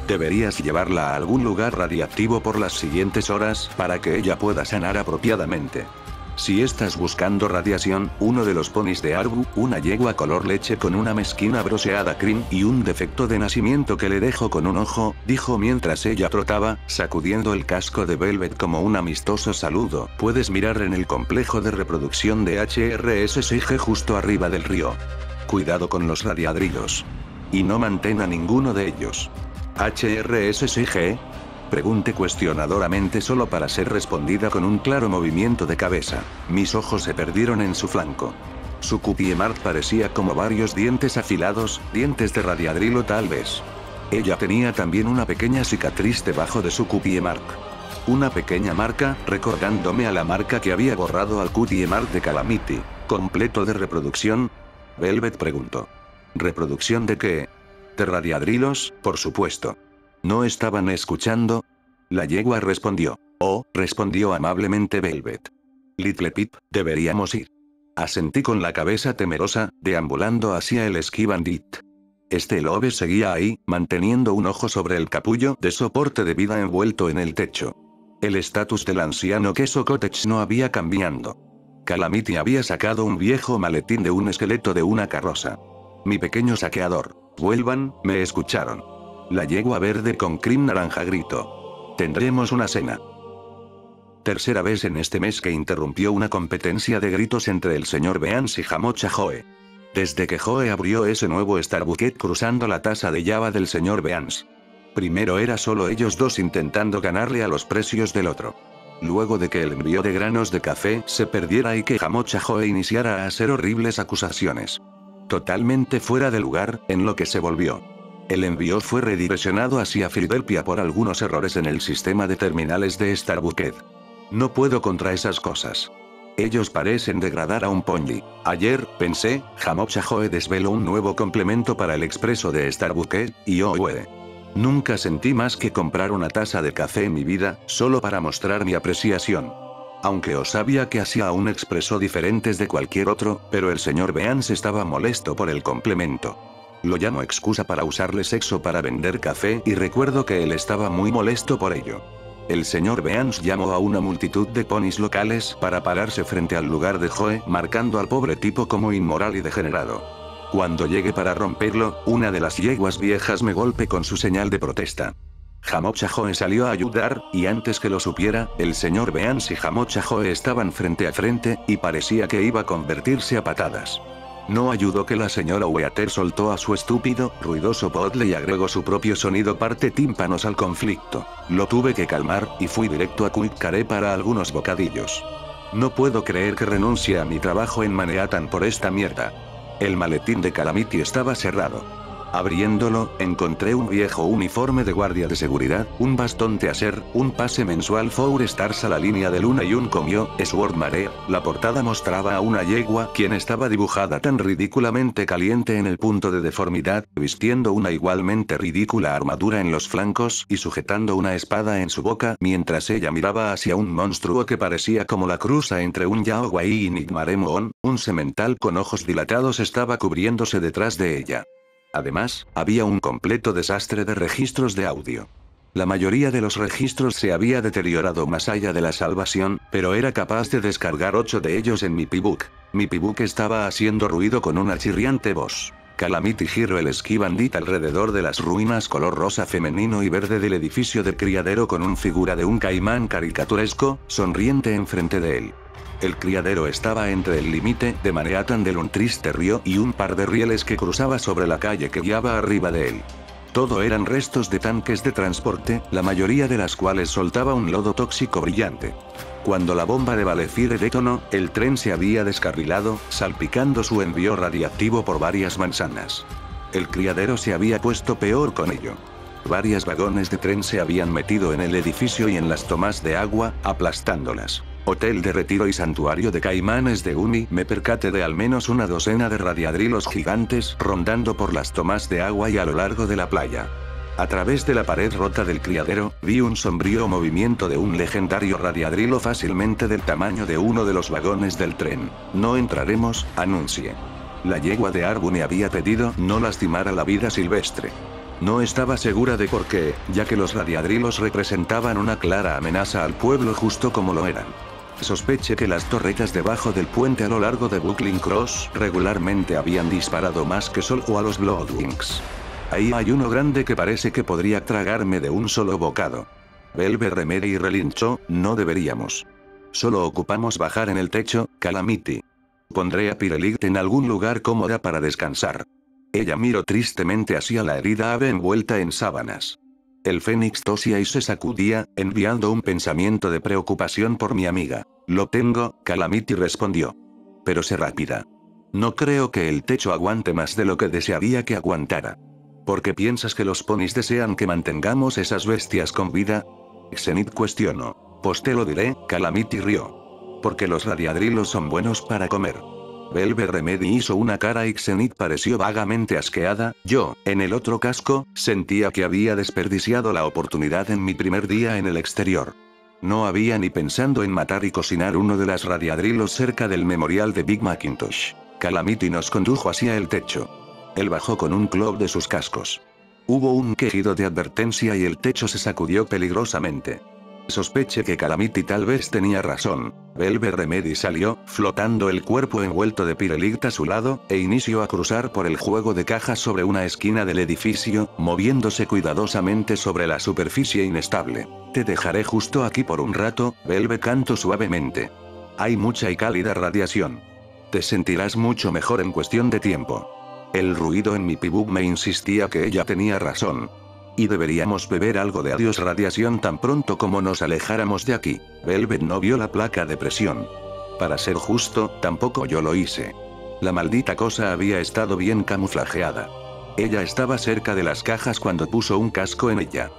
Deberías llevarla a algún lugar radiactivo por las siguientes horas para que ella pueda sanar apropiadamente. Si estás buscando radiación, uno de los ponis de Arbu, una yegua color leche con una mezquina broseada cream y un defecto de nacimiento que le dejo con un ojo, dijo mientras ella trotaba, sacudiendo el casco de Velvet como un amistoso saludo. Puedes mirar en el complejo de reproducción de HRSCG justo arriba del río. Cuidado con los radiadrillos. Y no mantén a ninguno de ellos. ¿HRSCG? Pregunté cuestionadoramente solo para ser respondida con un claro movimiento de cabeza. Mis ojos se perdieron en su flanco. Su cupiemart parecía como varios dientes afilados, dientes de radiadrilo tal vez. Ella tenía también una pequeña cicatriz debajo de su cupiemart. Una pequeña marca, recordándome a la marca que había borrado al cupiemart de Calamity. ¿Completo de reproducción? Velvet preguntó. ¿Reproducción de qué? De radiadrilos, por supuesto. ¿No estaban escuchando? La yegua respondió. Oh, respondió amablemente Velvet. Little Pip, deberíamos ir. Asentí con la cabeza temerosa, deambulando hacia el Ski Bandit. Este lobe seguía ahí, manteniendo un ojo sobre el capullo de soporte de vida envuelto en el techo. El estatus del anciano queso cottage no había cambiado. Calamity había sacado un viejo maletín de un esqueleto de una carroza. Mi pequeño saqueador. Vuelvan, me escucharon. La yegua verde con cream naranja gritó. Tendremos una cena. Tercera vez en este mes que interrumpió una competencia de gritos entre el señor Beans y Jamocha Joe. Desde que Joe abrió ese nuevo Starbucket cruzando la taza de Java del señor Beans. Primero era solo ellos dos intentando ganarle a los precios del otro. Luego de que el envío de granos de café se perdiera y que Jamocha Joe iniciara a hacer horribles acusaciones. Totalmente fuera de lugar, en lo que se volvió. El envío fue redireccionado hacia Filadelfia por algunos errores en el sistema de terminales de Starbucket. No puedo contra esas cosas. Ellos parecen degradar a un Ponji. Ayer, pensé, Jamocha Joe desveló un nuevo complemento para el expreso de Starbucket, y nunca sentí más que comprar una taza de café en mi vida, solo para mostrar mi apreciación. Aunque os sabía que hacía un expreso diferentes de cualquier otro, pero el señor Beans estaba molesto por el complemento. Lo llamo excusa para usarle sexo para vender café y recuerdo que él estaba muy molesto por ello. El señor Beans llamó a una multitud de ponis locales para pararse frente al lugar de Joe, marcando al pobre tipo como inmoral y degenerado. Cuando llegué para romperlo, una de las yeguas viejas me golpeó con su señal de protesta. Jamocha Joe salió a ayudar, y antes que lo supiera, el señor Beans y Jamocha Joe estaban frente a frente, y parecía que iba a convertirse a patadas. No ayudó que la señora Weater soltó a su estúpido, ruidoso podle y agregó su propio sonido parte tímpanos al conflicto. Lo tuve que calmar, y fui directo a Quick Care para algunos bocadillos. No puedo creer que renuncie a mi trabajo en Manhattan por esta mierda. El maletín de Calamity estaba cerrado. Abriéndolo, encontré un viejo uniforme de guardia de seguridad, un bastón Teaser, un pase mensual Four Stars a la línea de luna y un comio, Sword Mare. La portada mostraba a una yegua, quien estaba dibujada tan ridículamente caliente en el punto de deformidad, vistiendo una igualmente ridícula armadura en los flancos y sujetando una espada en su boca, mientras ella miraba hacia un monstruo que parecía como la cruza entre un Yaoguai y Nigmaremoon, un semental con ojos dilatados estaba cubriéndose detrás de ella. Además, había un completo desastre de registros de audio. La mayoría de los registros se había deteriorado más allá de la salvación, pero era capaz de descargar 8 de ellos en mi P-Book. Mi P-Book estaba haciendo ruido con una chirriante voz. Calamity giró el Ski Bandit alrededor de las ruinas color rosa femenino y verde del edificio de criadero con una figura de un caimán caricaturesco, sonriente enfrente de él. El criadero estaba entre el límite de Manhattan del un triste río y un par de rieles que cruzaba sobre la calle que guiaba arriba de él. Todo eran restos de tanques de transporte, la mayoría de las cuales soltaba un lodo tóxico brillante. Cuando la bomba de Valefire detonó, el tren se había descarrilado, salpicando su envío radiactivo por varias manzanas. El criadero se había puesto peor con ello. Varios vagones de tren se habían metido en el edificio y en las tomas de agua, aplastándolas. Hotel de retiro y santuario de caimanes de Uni. Me percaté de al menos una docena de radiadrilos gigantes rondando por las tomas de agua y a lo largo de la playa. A través de la pared rota del criadero, vi un sombrío movimiento de un legendario radiadrilo fácilmente del tamaño de uno de los vagones del tren. No entraremos, anuncié. La yegua de Arbune había pedido no lastimar a la vida silvestre. No estaba segura de por qué, ya que los radiadrilos representaban una clara amenaza al pueblo justo como lo eran. Sospeché que las torretas debajo del puente a lo largo de Buckling Cross regularmente habían disparado más que solo a los Bloodwings. Ahí hay uno grande que parece que podría tragarme de un solo bocado. Velvet Remedy relinchó, no deberíamos. Solo ocupamos bajar en el techo, Calamity. Pondré a Pirellit en algún lugar cómoda para descansar. Ella miró tristemente hacia la herida ave envuelta en sábanas. El Fénix tosía y se sacudía, enviando un pensamiento de preocupación por mi amiga. Lo tengo, Calamity respondió. Pero sé rápida. No creo que el techo aguante más de lo que desearía que aguantara. ¿Por qué piensas que los ponis desean que mantengamos esas bestias con vida? Xenith cuestionó. Pues te lo diré, Calamity rió. Porque los radiadrilos son buenos para comer. Velvet Remedy hizo una cara y Xenith pareció vagamente asqueada. Yo, en el otro casco, sentía que había desperdiciado la oportunidad en mi primer día en el exterior. No había ni pensando en matar y cocinar uno de las radiadrilos cerca del memorial de Big Macintosh. Calamity nos condujo hacia el techo. Él bajó con un club de sus cascos. Hubo un quejido de advertencia y el techo se sacudió peligrosamente. Sospeché que Calamity tal vez tenía razón. Velvet Remedy salió, flotando el cuerpo envuelto de Pirellit a su lado, e inició a cruzar por el juego de cajas sobre una esquina del edificio, moviéndose cuidadosamente sobre la superficie inestable. Te dejaré justo aquí por un rato, Velvet cantó suavemente. Hay mucha y cálida radiación. Te sentirás mucho mejor en cuestión de tiempo. El ruido en mi pibug me insistía que ella tenía razón. Y deberíamos beber algo de adiós radiación tan pronto como nos alejáramos de aquí. Velvet no vio la placa de presión. Para ser justo, tampoco yo lo hice. La maldita cosa había estado bien camuflajeada. Ella estaba cerca de las cajas cuando puso un casco en ella.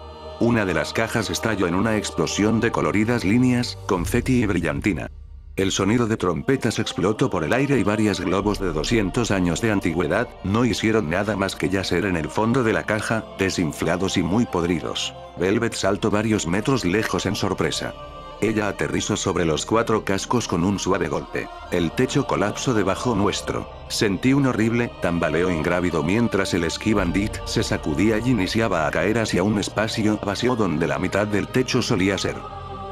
Una de las cajas estalló en una explosión de coloridas líneas, confeti y brillantina. El sonido de trompetas explotó por el aire y varios globos de 200 años de antigüedad no hicieron nada más que yacer en el fondo de la caja, desinflados y muy podridos. Velvet saltó varios metros lejos en sorpresa. Ella aterrizó sobre los 4 cascos con un suave golpe. El techo colapsó debajo nuestro. Sentí un horrible tambaleo ingrávido mientras el Ski Bandit se sacudía y iniciaba a caer hacia un espacio vacío donde la mitad del techo solía ser.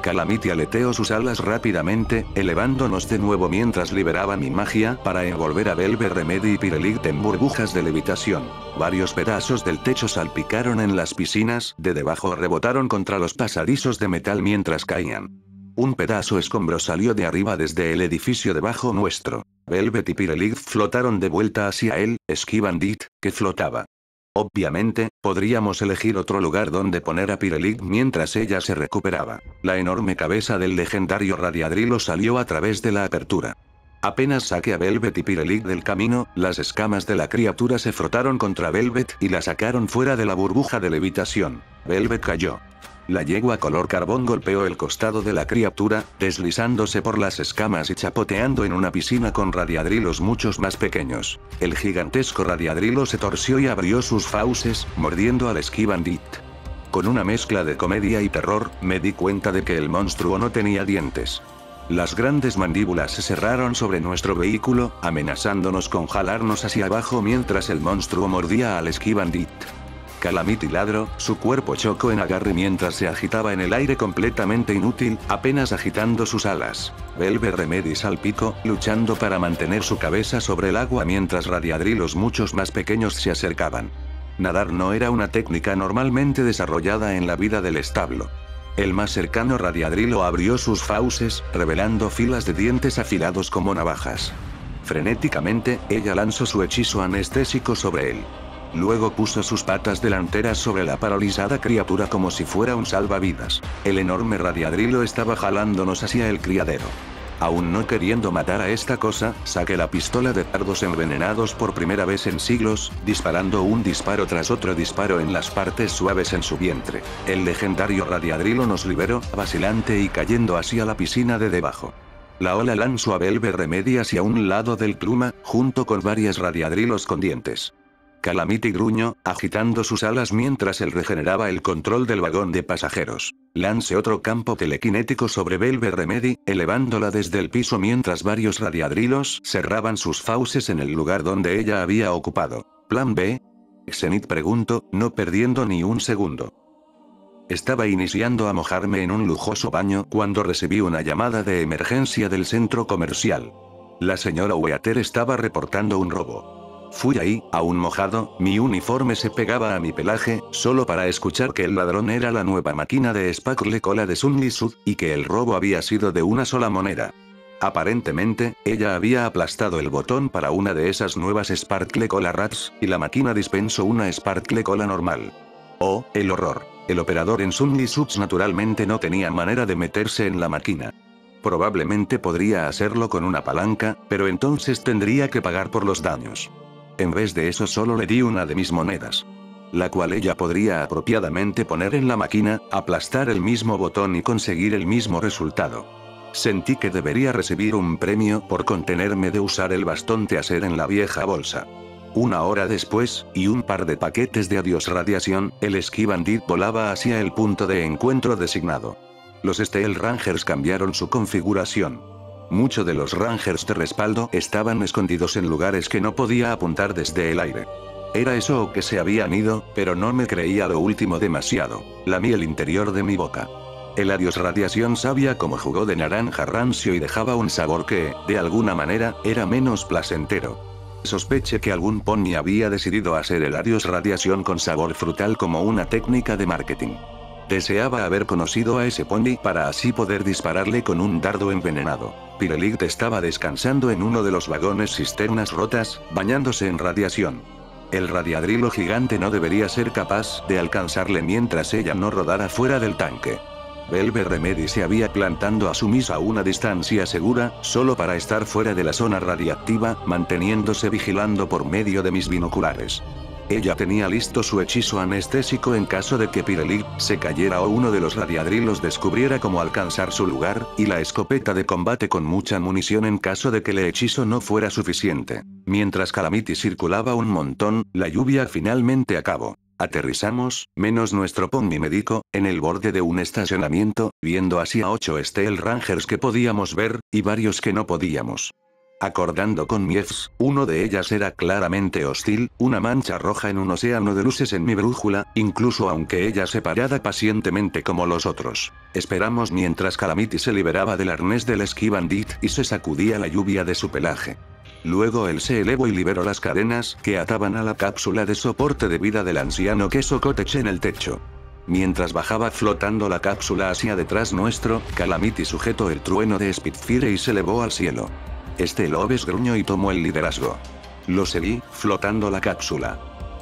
Calamity aleteó sus alas rápidamente, elevándonos de nuevo mientras liberaba mi magia para envolver a Velvet Remedy y Pirellit en burbujas de levitación. Varios pedazos del techo salpicaron en las piscinas de debajo, rebotaron contra los pasadizos de metal mientras caían. Un pedazo escombro salió de arriba desde el edificio debajo nuestro. Velvet y Pirellit flotaron de vuelta hacia él, Ski Bandit, que flotaba. Obviamente, podríamos elegir otro lugar donde poner a Pirellit mientras ella se recuperaba. La enorme cabeza del legendario radiadrilo salió a través de la apertura. Apenas saqué a Velvet y Pirellit del camino, las escamas de la criatura se frotaron contra Velvet y la sacaron fuera de la burbuja de levitación. Velvet cayó. La yegua color carbón golpeó el costado de la criatura, deslizándose por las escamas y chapoteando en una piscina con radiadrilos muchos más pequeños. El gigantesco radiadrilo se torció y abrió sus fauces, mordiendo al Ski Bandit. Con una mezcla de comedia y terror, me di cuenta de que el monstruo no tenía dientes. Las grandes mandíbulas se cerraron sobre nuestro vehículo, amenazándonos con jalarnos hacia abajo mientras el monstruo mordía al Ski Bandit. Calamity ladró, su cuerpo chocó en agarre mientras se agitaba en el aire completamente inútil, apenas agitando sus alas. Velvet Remedy salpicó, luchando para mantener su cabeza sobre el agua mientras radiadrilos muchos más pequeños se acercaban. Nadar no era una técnica normalmente desarrollada en la vida del establo. El más cercano radiadrilo abrió sus fauces, revelando filas de dientes afilados como navajas. Frenéticamente, ella lanzó su hechizo anestésico sobre él. Luego puso sus patas delanteras sobre la paralizada criatura como si fuera un salvavidas. El enorme radiadrilo estaba jalándonos hacia el criadero. Aún no queriendo matar a esta cosa, saqué la pistola de dardos envenenados por primera vez en siglos, disparando un disparo tras otro disparo en las partes suaves en su vientre. El legendario radiadrilo nos liberó, vacilante y cayendo hacia la piscina de debajo. La ola lanzó a Velvet Remedy hacia un lado del pluma, junto con varios radiadrilos con dientes. Calamity gruñó, agitando sus alas mientras él regeneraba el control del vagón de pasajeros. Lance otro campo telequinético sobre Velvet Remedy, elevándola desde el piso mientras varios radiadrilos cerraban sus fauces en el lugar donde ella había ocupado. ¿Plan B? Xenith preguntó, no perdiendo ni un segundo. Estaba iniciando a mojarme en un lujoso baño cuando recibí una llamada de emergencia del centro comercial. La señora Weater estaba reportando un robo. Fui ahí, aún mojado, mi uniforme se pegaba a mi pelaje, solo para escuchar que el ladrón era la nueva máquina de Sparkle Cola de Sun Lee Sud, y que el robo había sido de una sola moneda. Aparentemente, ella había aplastado el botón para una de esas nuevas Sparkle Cola Rats, y la máquina dispensó una Sparkle Cola normal. Oh, el horror. El operador en Sun Lee Subs naturalmente no tenía manera de meterse en la máquina. Probablemente podría hacerlo con una palanca, pero entonces tendría que pagar por los daños. En vez de eso solo le di una de mis monedas, la cual ella podría apropiadamente poner en la máquina, aplastar el mismo botón y conseguir el mismo resultado. Sentí que debería recibir un premio por contenerme de usar el bastón Teaser en la vieja bolsa. Una hora después, y un par de paquetes de adiós radiación, el Ski Bandit volaba hacia el punto de encuentro designado. Los Steel Rangers cambiaron su configuración. Muchos de los Rangers de respaldo estaban escondidos en lugares que no podía apuntar desde el aire. Era eso o que se habían ido, pero no me creía lo último demasiado. Lamí el interior de mi boca. El adiós radiación sabía como jugo de naranja rancio y dejaba un sabor que, de alguna manera, era menos placentero. Sospeché que algún pony había decidido hacer el adiós radiación con sabor frutal como una técnica de marketing. Deseaba haber conocido a ese pony para así poder dispararle con un dardo envenenado. Pirelli estaba descansando en uno de los vagones cisternas rotas, bañándose en radiación. El radiadrilo gigante no debería ser capaz de alcanzarle mientras ella no rodara fuera del tanque. Velvet Remedy se había plantando a Sumis a una distancia segura, solo para estar fuera de la zona radiactiva, manteniéndose vigilando por medio de mis binoculares. Ella tenía listo su hechizo anestésico en caso de que Pirelli se cayera o uno de los radiadrilos descubriera cómo alcanzar su lugar, y la escopeta de combate con mucha munición en caso de que el hechizo no fuera suficiente. Mientras Calamity circulaba un montón, la lluvia finalmente acabó. Aterrizamos, menos nuestro pony médico, en el borde de un estacionamiento, viendo hacia 8 Steel Rangers que podíamos ver, y varios que no podíamos. Acordando con Miefs, uno de ellas era claramente hostil, una mancha roja en un océano de luces en mi brújula, incluso aunque ella se parara pacientemente como los otros. Esperamos mientras Calamity se liberaba del arnés del Ski Bandit y se sacudía la lluvia de su pelaje. Luego él se elevó y liberó las cadenas que ataban a la cápsula de soporte de vida del anciano queso cottage en el techo. Mientras bajaba flotando la cápsula hacia detrás nuestro, Calamity sujetó el trueno de Spitfire y se elevó al cielo. Lobes gruñó y tomó el liderazgo. Lo seguí, flotando la cápsula.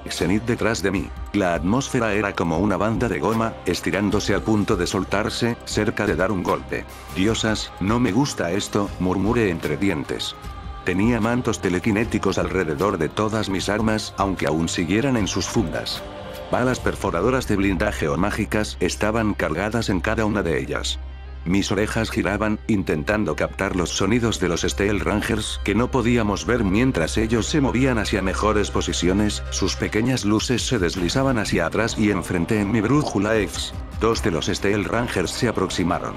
Xenith detrás de mí. La atmósfera era como una banda de goma, estirándose a punto de soltarse, cerca de dar un golpe. Diosas, no me gusta esto, murmuré entre dientes. Tenía mantos telequinéticos alrededor de todas mis armas, aunque aún siguieran en sus fundas. Balas perforadoras de blindaje o mágicas estaban cargadas en cada una de ellas. Mis orejas giraban, intentando captar los sonidos de los Steel Rangers que no podíamos ver mientras ellos se movían hacia mejores posiciones, sus pequeñas luces se deslizaban hacia atrás y enfrente en mi brújula X. Dos de los Steel Rangers se aproximaron.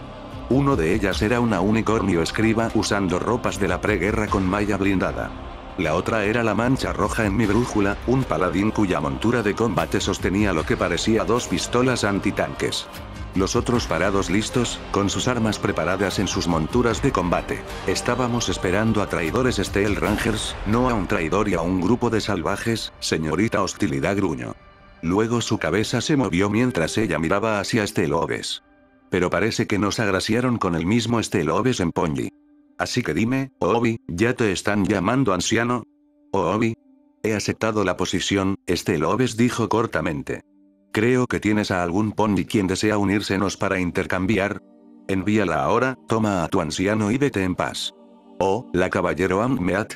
Uno de ellas era una unicornio escriba usando ropas de la preguerra con malla blindada. La otra era la mancha roja en mi brújula, un paladín cuya montura de combate sostenía lo que parecía dos pistolas antitanques. Los otros parados listos, con sus armas preparadas en sus monturas de combate. Estábamos esperando a traidores Steel Rangers, no a un traidor y a un grupo de salvajes, señorita Hostilidad gruñó. Luego su cabeza se movió mientras ella miraba hacia Lobes. Pero parece que nos agraciaron con el mismo Lobes en Ponji. Así que dime, Obi, ¿ya te están llamando anciano? Obi. He aceptado la posición, Lobes dijo cortamente. Creo que tienes a algún pony quien desea unírsenos para intercambiar. Envíala ahora, toma a tu anciano y vete en paz. Oh, la caballero Ammeat.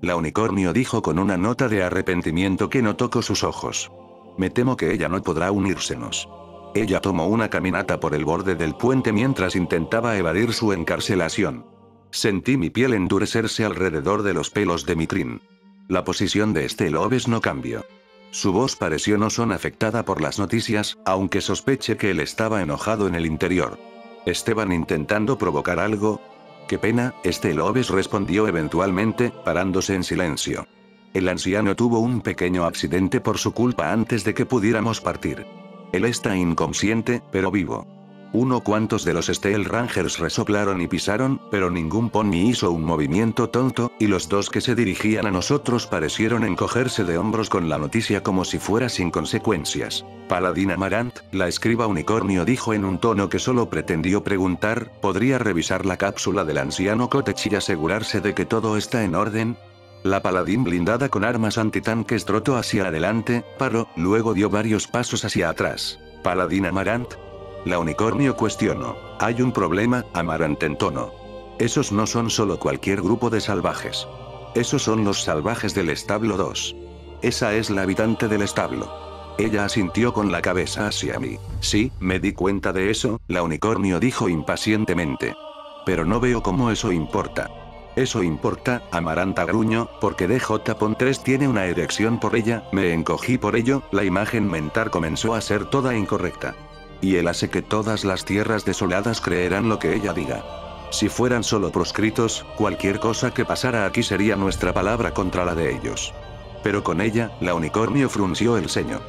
La unicornio dijo con una nota de arrepentimiento que no tocó sus ojos. Me temo que ella no podrá unírsenos. Ella tomó una caminata por el borde del puente mientras intentaba evadir su encarcelación. Sentí mi piel endurecerse alrededor de los pelos de mi crin. La posición de Lobes no cambió. Su voz pareció no son afectada por las noticias, aunque sospeché que él estaba enojado en el interior. ¿Esteban intentando provocar algo? Qué pena, Lobes respondió eventualmente, parándose en silencio. El anciano tuvo un pequeño accidente por su culpa antes de que pudiéramos partir. Él está inconsciente, pero vivo. Cuantos de los Steel Rangers resoplaron y pisaron, pero ningún pony hizo un movimiento tonto, y los dos que se dirigían a nosotros parecieron encogerse de hombros con la noticia como si fuera sin consecuencias. Paladín Amarant, la escriba unicornio dijo en un tono que solo pretendió preguntar, ¿podría revisar la cápsula del anciano Cotech y asegurarse de que todo está en orden? La paladín blindada con armas antitanques trotó hacia adelante, paró, luego dio varios pasos hacia atrás. Paladín Amarant. La unicornio cuestionó. Hay un problema, Amarant entonó. Esos no son solo cualquier grupo de salvajes. Esos son los salvajes del establo 2. Esa es la habitante del establo. Ella asintió con la cabeza hacia mí. Sí, me di cuenta de eso, la unicornio dijo impacientemente. Pero no veo cómo eso importa. Eso importa, Amaranta gruñó, porque DJ-3 tiene una erección por ella, me encogí por ello, la imagen mental comenzó a ser toda incorrecta. Y él hace que todas las tierras desoladas creerán lo que ella diga. Si fueran solo proscritos, cualquier cosa que pasara aquí sería nuestra palabra contra la de ellos. Pero con ella, la unicornio frunció el ceño.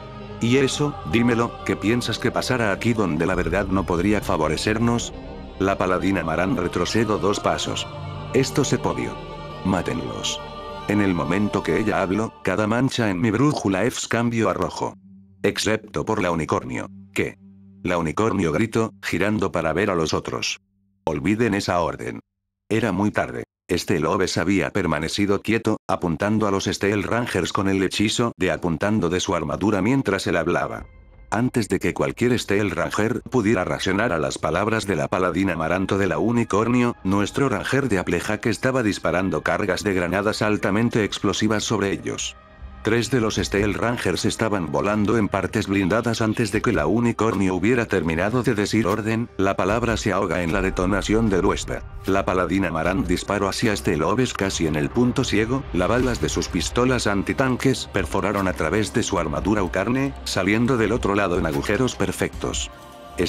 ¿Y eso, dímelo, qué piensas que pasara aquí donde la verdad no podría favorecernos? La paladina Marán retrocedió 2 pasos. Esto se podio. Mátenlos. En el momento que ella habló, cada mancha en mi brújula Fs cambió a rojo. Excepto por la unicornio. ¿Qué? La unicornio gritó, girando para ver a los otros. Olviden esa orden. Era muy tarde. Lobes había permanecido quieto, apuntando a los Steel Rangers con el hechizo de apuntando de su armadura mientras él hablaba. Antes de que cualquier Steel Ranger pudiera reaccionar a las palabras de la paladina Amaranto de la unicornio, nuestro Ranger de Applejack estaba disparando cargas de granadas altamente explosivas sobre ellos. 3 de los Steel Rangers estaban volando en partes blindadas antes de que la unicornio hubiera terminado de decir orden, la palabra se ahoga en la detonación del huésped. La paladina Marant disparó hacia Lobes casi en el punto ciego, las balas de sus pistolas antitanques perforaron a través de su armadura o carne, saliendo del otro lado en agujeros perfectos.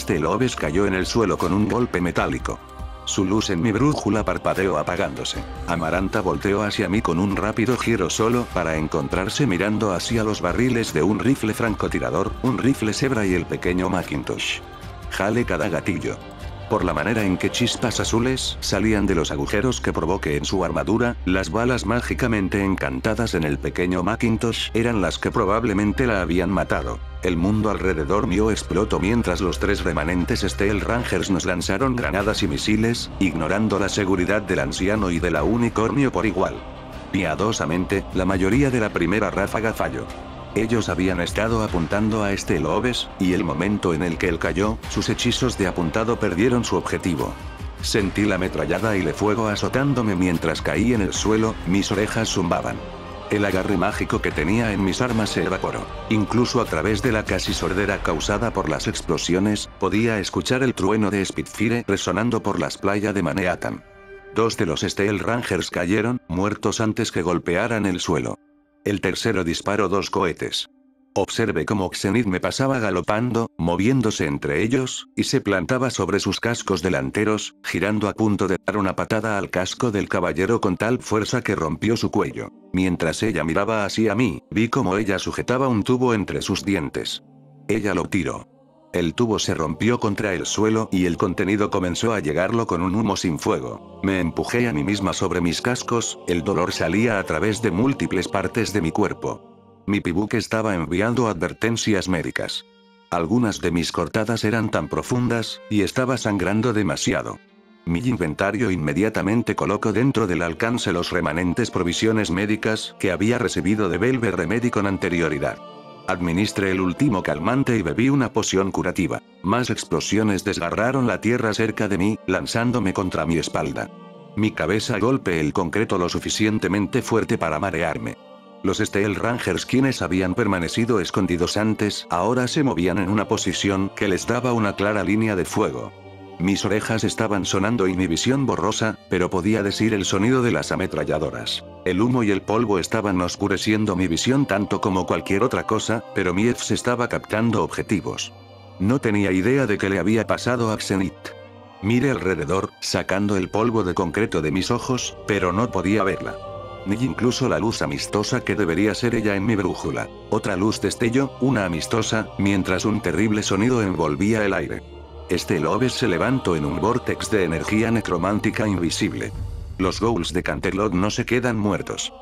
Lobes cayó en el suelo con un golpe metálico. Su luz en mi brújula parpadeó apagándose. Amaranta volteó hacia mí con un rápido giro solo para encontrarse mirando hacia los barriles de un rifle francotirador, un rifle Zebra y el pequeño Macintosh. Jale cada gatillo. Por la manera en que chispas azules salían de los agujeros que provoqué en su armadura, las balas mágicamente encantadas en el pequeño Macintosh eran las que probablemente la habían matado. El mundo alrededor mío explotó mientras los 3 remanentes Steel Rangers nos lanzaron granadas y misiles, ignorando la seguridad del anciano y de la unicornio por igual. Piadosamente, la mayoría de la primera ráfaga falló. Ellos habían estado apuntando a Lobes, y el momento en el que él cayó, sus hechizos de apuntado perdieron su objetivo. Sentí la ametrallada y el fuego azotándome mientras caí en el suelo, mis orejas zumbaban. El agarre mágico que tenía en mis armas se evaporó. Incluso a través de la casi sordera causada por las explosiones, podía escuchar el trueno de Spitfire resonando por las playas de Manhattan. 2 de los Steel Rangers cayeron, muertos antes que golpearan el suelo. El tercero disparó 2 cohetes. Observé cómo Xenith me pasaba galopando, moviéndose entre ellos, y se plantaba sobre sus cascos delanteros, girando a punto de dar una patada al casco del caballero con tal fuerza que rompió su cuello. Mientras ella miraba hacia mí, vi cómo ella sujetaba un tubo entre sus dientes. Ella lo tiró. El tubo se rompió contra el suelo y el contenido comenzó a llegarlo con un humo sin fuego. Me empujé a mí misma sobre mis cascos, el dolor salía a través de múltiples partes de mi cuerpo. Mi pibuque estaba enviando advertencias médicas. Algunas de mis cortadas eran tan profundas, y estaba sangrando demasiado. Mi inventario inmediatamente colocó dentro del alcance los remanentes provisiones médicas que había recibido de Velvet Remedy con anterioridad. Administré el último calmante y bebí una poción curativa. Más explosiones desgarraron la tierra cerca de mí, lanzándome contra mi espalda. Mi cabeza golpeó el concreto lo suficientemente fuerte para marearme. Los Steel Rangers, quienes habían permanecido escondidos antes, ahora se movían en una posición que les daba una clara línea de fuego. Mis orejas estaban sonando y mi visión borrosa, pero podía decir el sonido de las ametralladoras. El humo y el polvo estaban oscureciendo mi visión tanto como cualquier otra cosa, pero mi EFS estaba captando objetivos. No tenía idea de qué le había pasado a Xenith. Miré alrededor, sacando el polvo de concreto de mis ojos, pero no podía verla. Ni incluso la luz amistosa que debería ser ella en mi brújula. Otra luz destelló, una amistosa, mientras un terrible sonido envolvía el aire. Este Lobes se levantó en un vórtex de energía necromántica invisible. Los ghouls de Canterlot no se quedan muertos.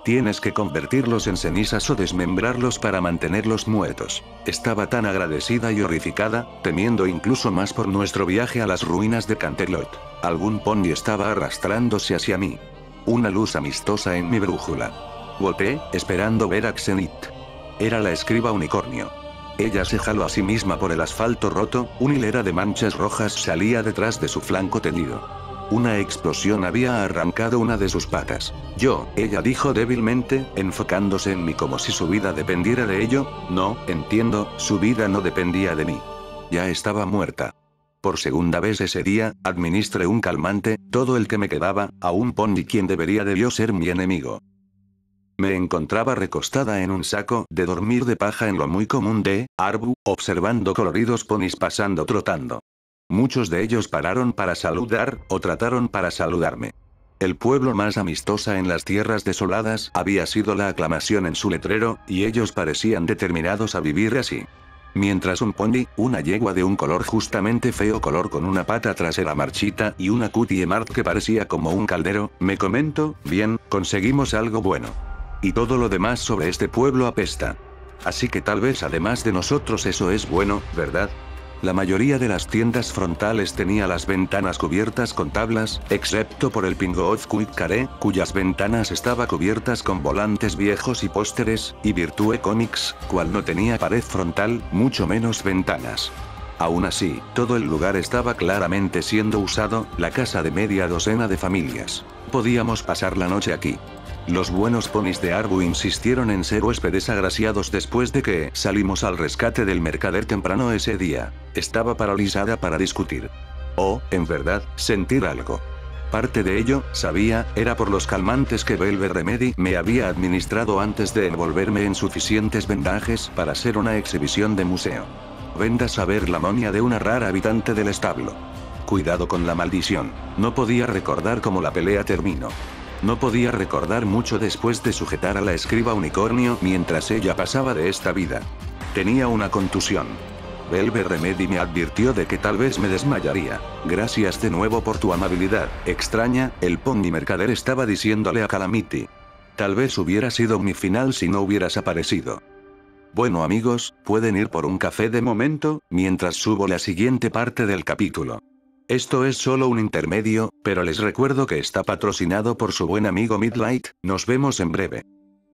Tienes que convertirlos en cenizas o desmembrarlos para mantenerlos muertos. Estaba tan agradecida y horrificada, temiendo incluso más por nuestro viaje a las ruinas de Canterlot. Algún pony estaba arrastrándose hacia mí. Una luz amistosa en mi brújula. Volteé, esperando ver a Xenith. Era la escriba unicornio. Ella se jaló a sí misma por el asfalto roto, una hilera de manchas rojas salía detrás de su flanco tendido. Una explosión había arrancado una de sus patas. Ella dijo débilmente, enfocándose en mí como si su vida dependiera de ello. No, entiendo, su vida no dependía de mí. Ya estaba muerta. Por segunda vez ese día, administré un calmante, todo el que me quedaba, a un pony quien debió ser mi enemigo. Me encontraba recostada en un saco de dormir de paja en lo muy común de Arbu, observando coloridos ponis pasando trotando. Muchos de ellos pararon para saludar, o trataron para saludarme. El pueblo más amistosa en las tierras desoladas había sido la aclamación en su letrero, y ellos parecían determinados a vivir así. Mientras un pony, una yegua de un color justamente feo color con una pata trasera marchita y una cutie mart que parecía como un caldero, me comentó, bien, conseguimos algo bueno. Y todo lo demás sobre este pueblo apesta. Así que tal vez además de nosotros eso es bueno, ¿verdad? La mayoría de las tiendas frontales tenía las ventanas cubiertas con tablas, excepto por el Pingo of Quick Care, cuyas ventanas estaban cubiertas con volantes viejos y pósteres, y Virtue Comics, cual no tenía pared frontal, mucho menos ventanas. Aún así, todo el lugar estaba claramente siendo usado, la casa de media docena de familias. Podíamos pasar la noche aquí. Los buenos ponis de Arbu insistieron en ser huéspedes agraciados después de que salimos al rescate del mercader temprano ese día. Estaba paralizada para discutir. O, en verdad, sentir algo. Parte de ello, sabía, era por los calmantes que Velvet Remedy me había administrado antes de envolverme en suficientes vendajes para hacer una exhibición de museo. Vendas a ver la momia de una rara habitante del establo. Cuidado con la maldición. No podía recordar cómo la pelea terminó. No podía recordar mucho después de sujetar a la escriba unicornio mientras ella pasaba de esta vida. Tenía una contusión. Velvet Remedy me advirtió de que tal vez me desmayaría. Gracias de nuevo por tu amabilidad, extraña, el pony mercader estaba diciéndole a Calamity. Tal vez hubiera sido mi final si no hubieras aparecido. Bueno amigos, pueden ir por un café de momento, mientras subo la siguiente parte del capítulo. Esto es solo un intermedio, pero les recuerdo que está patrocinado por su buen amigo Midlight, nos vemos en breve.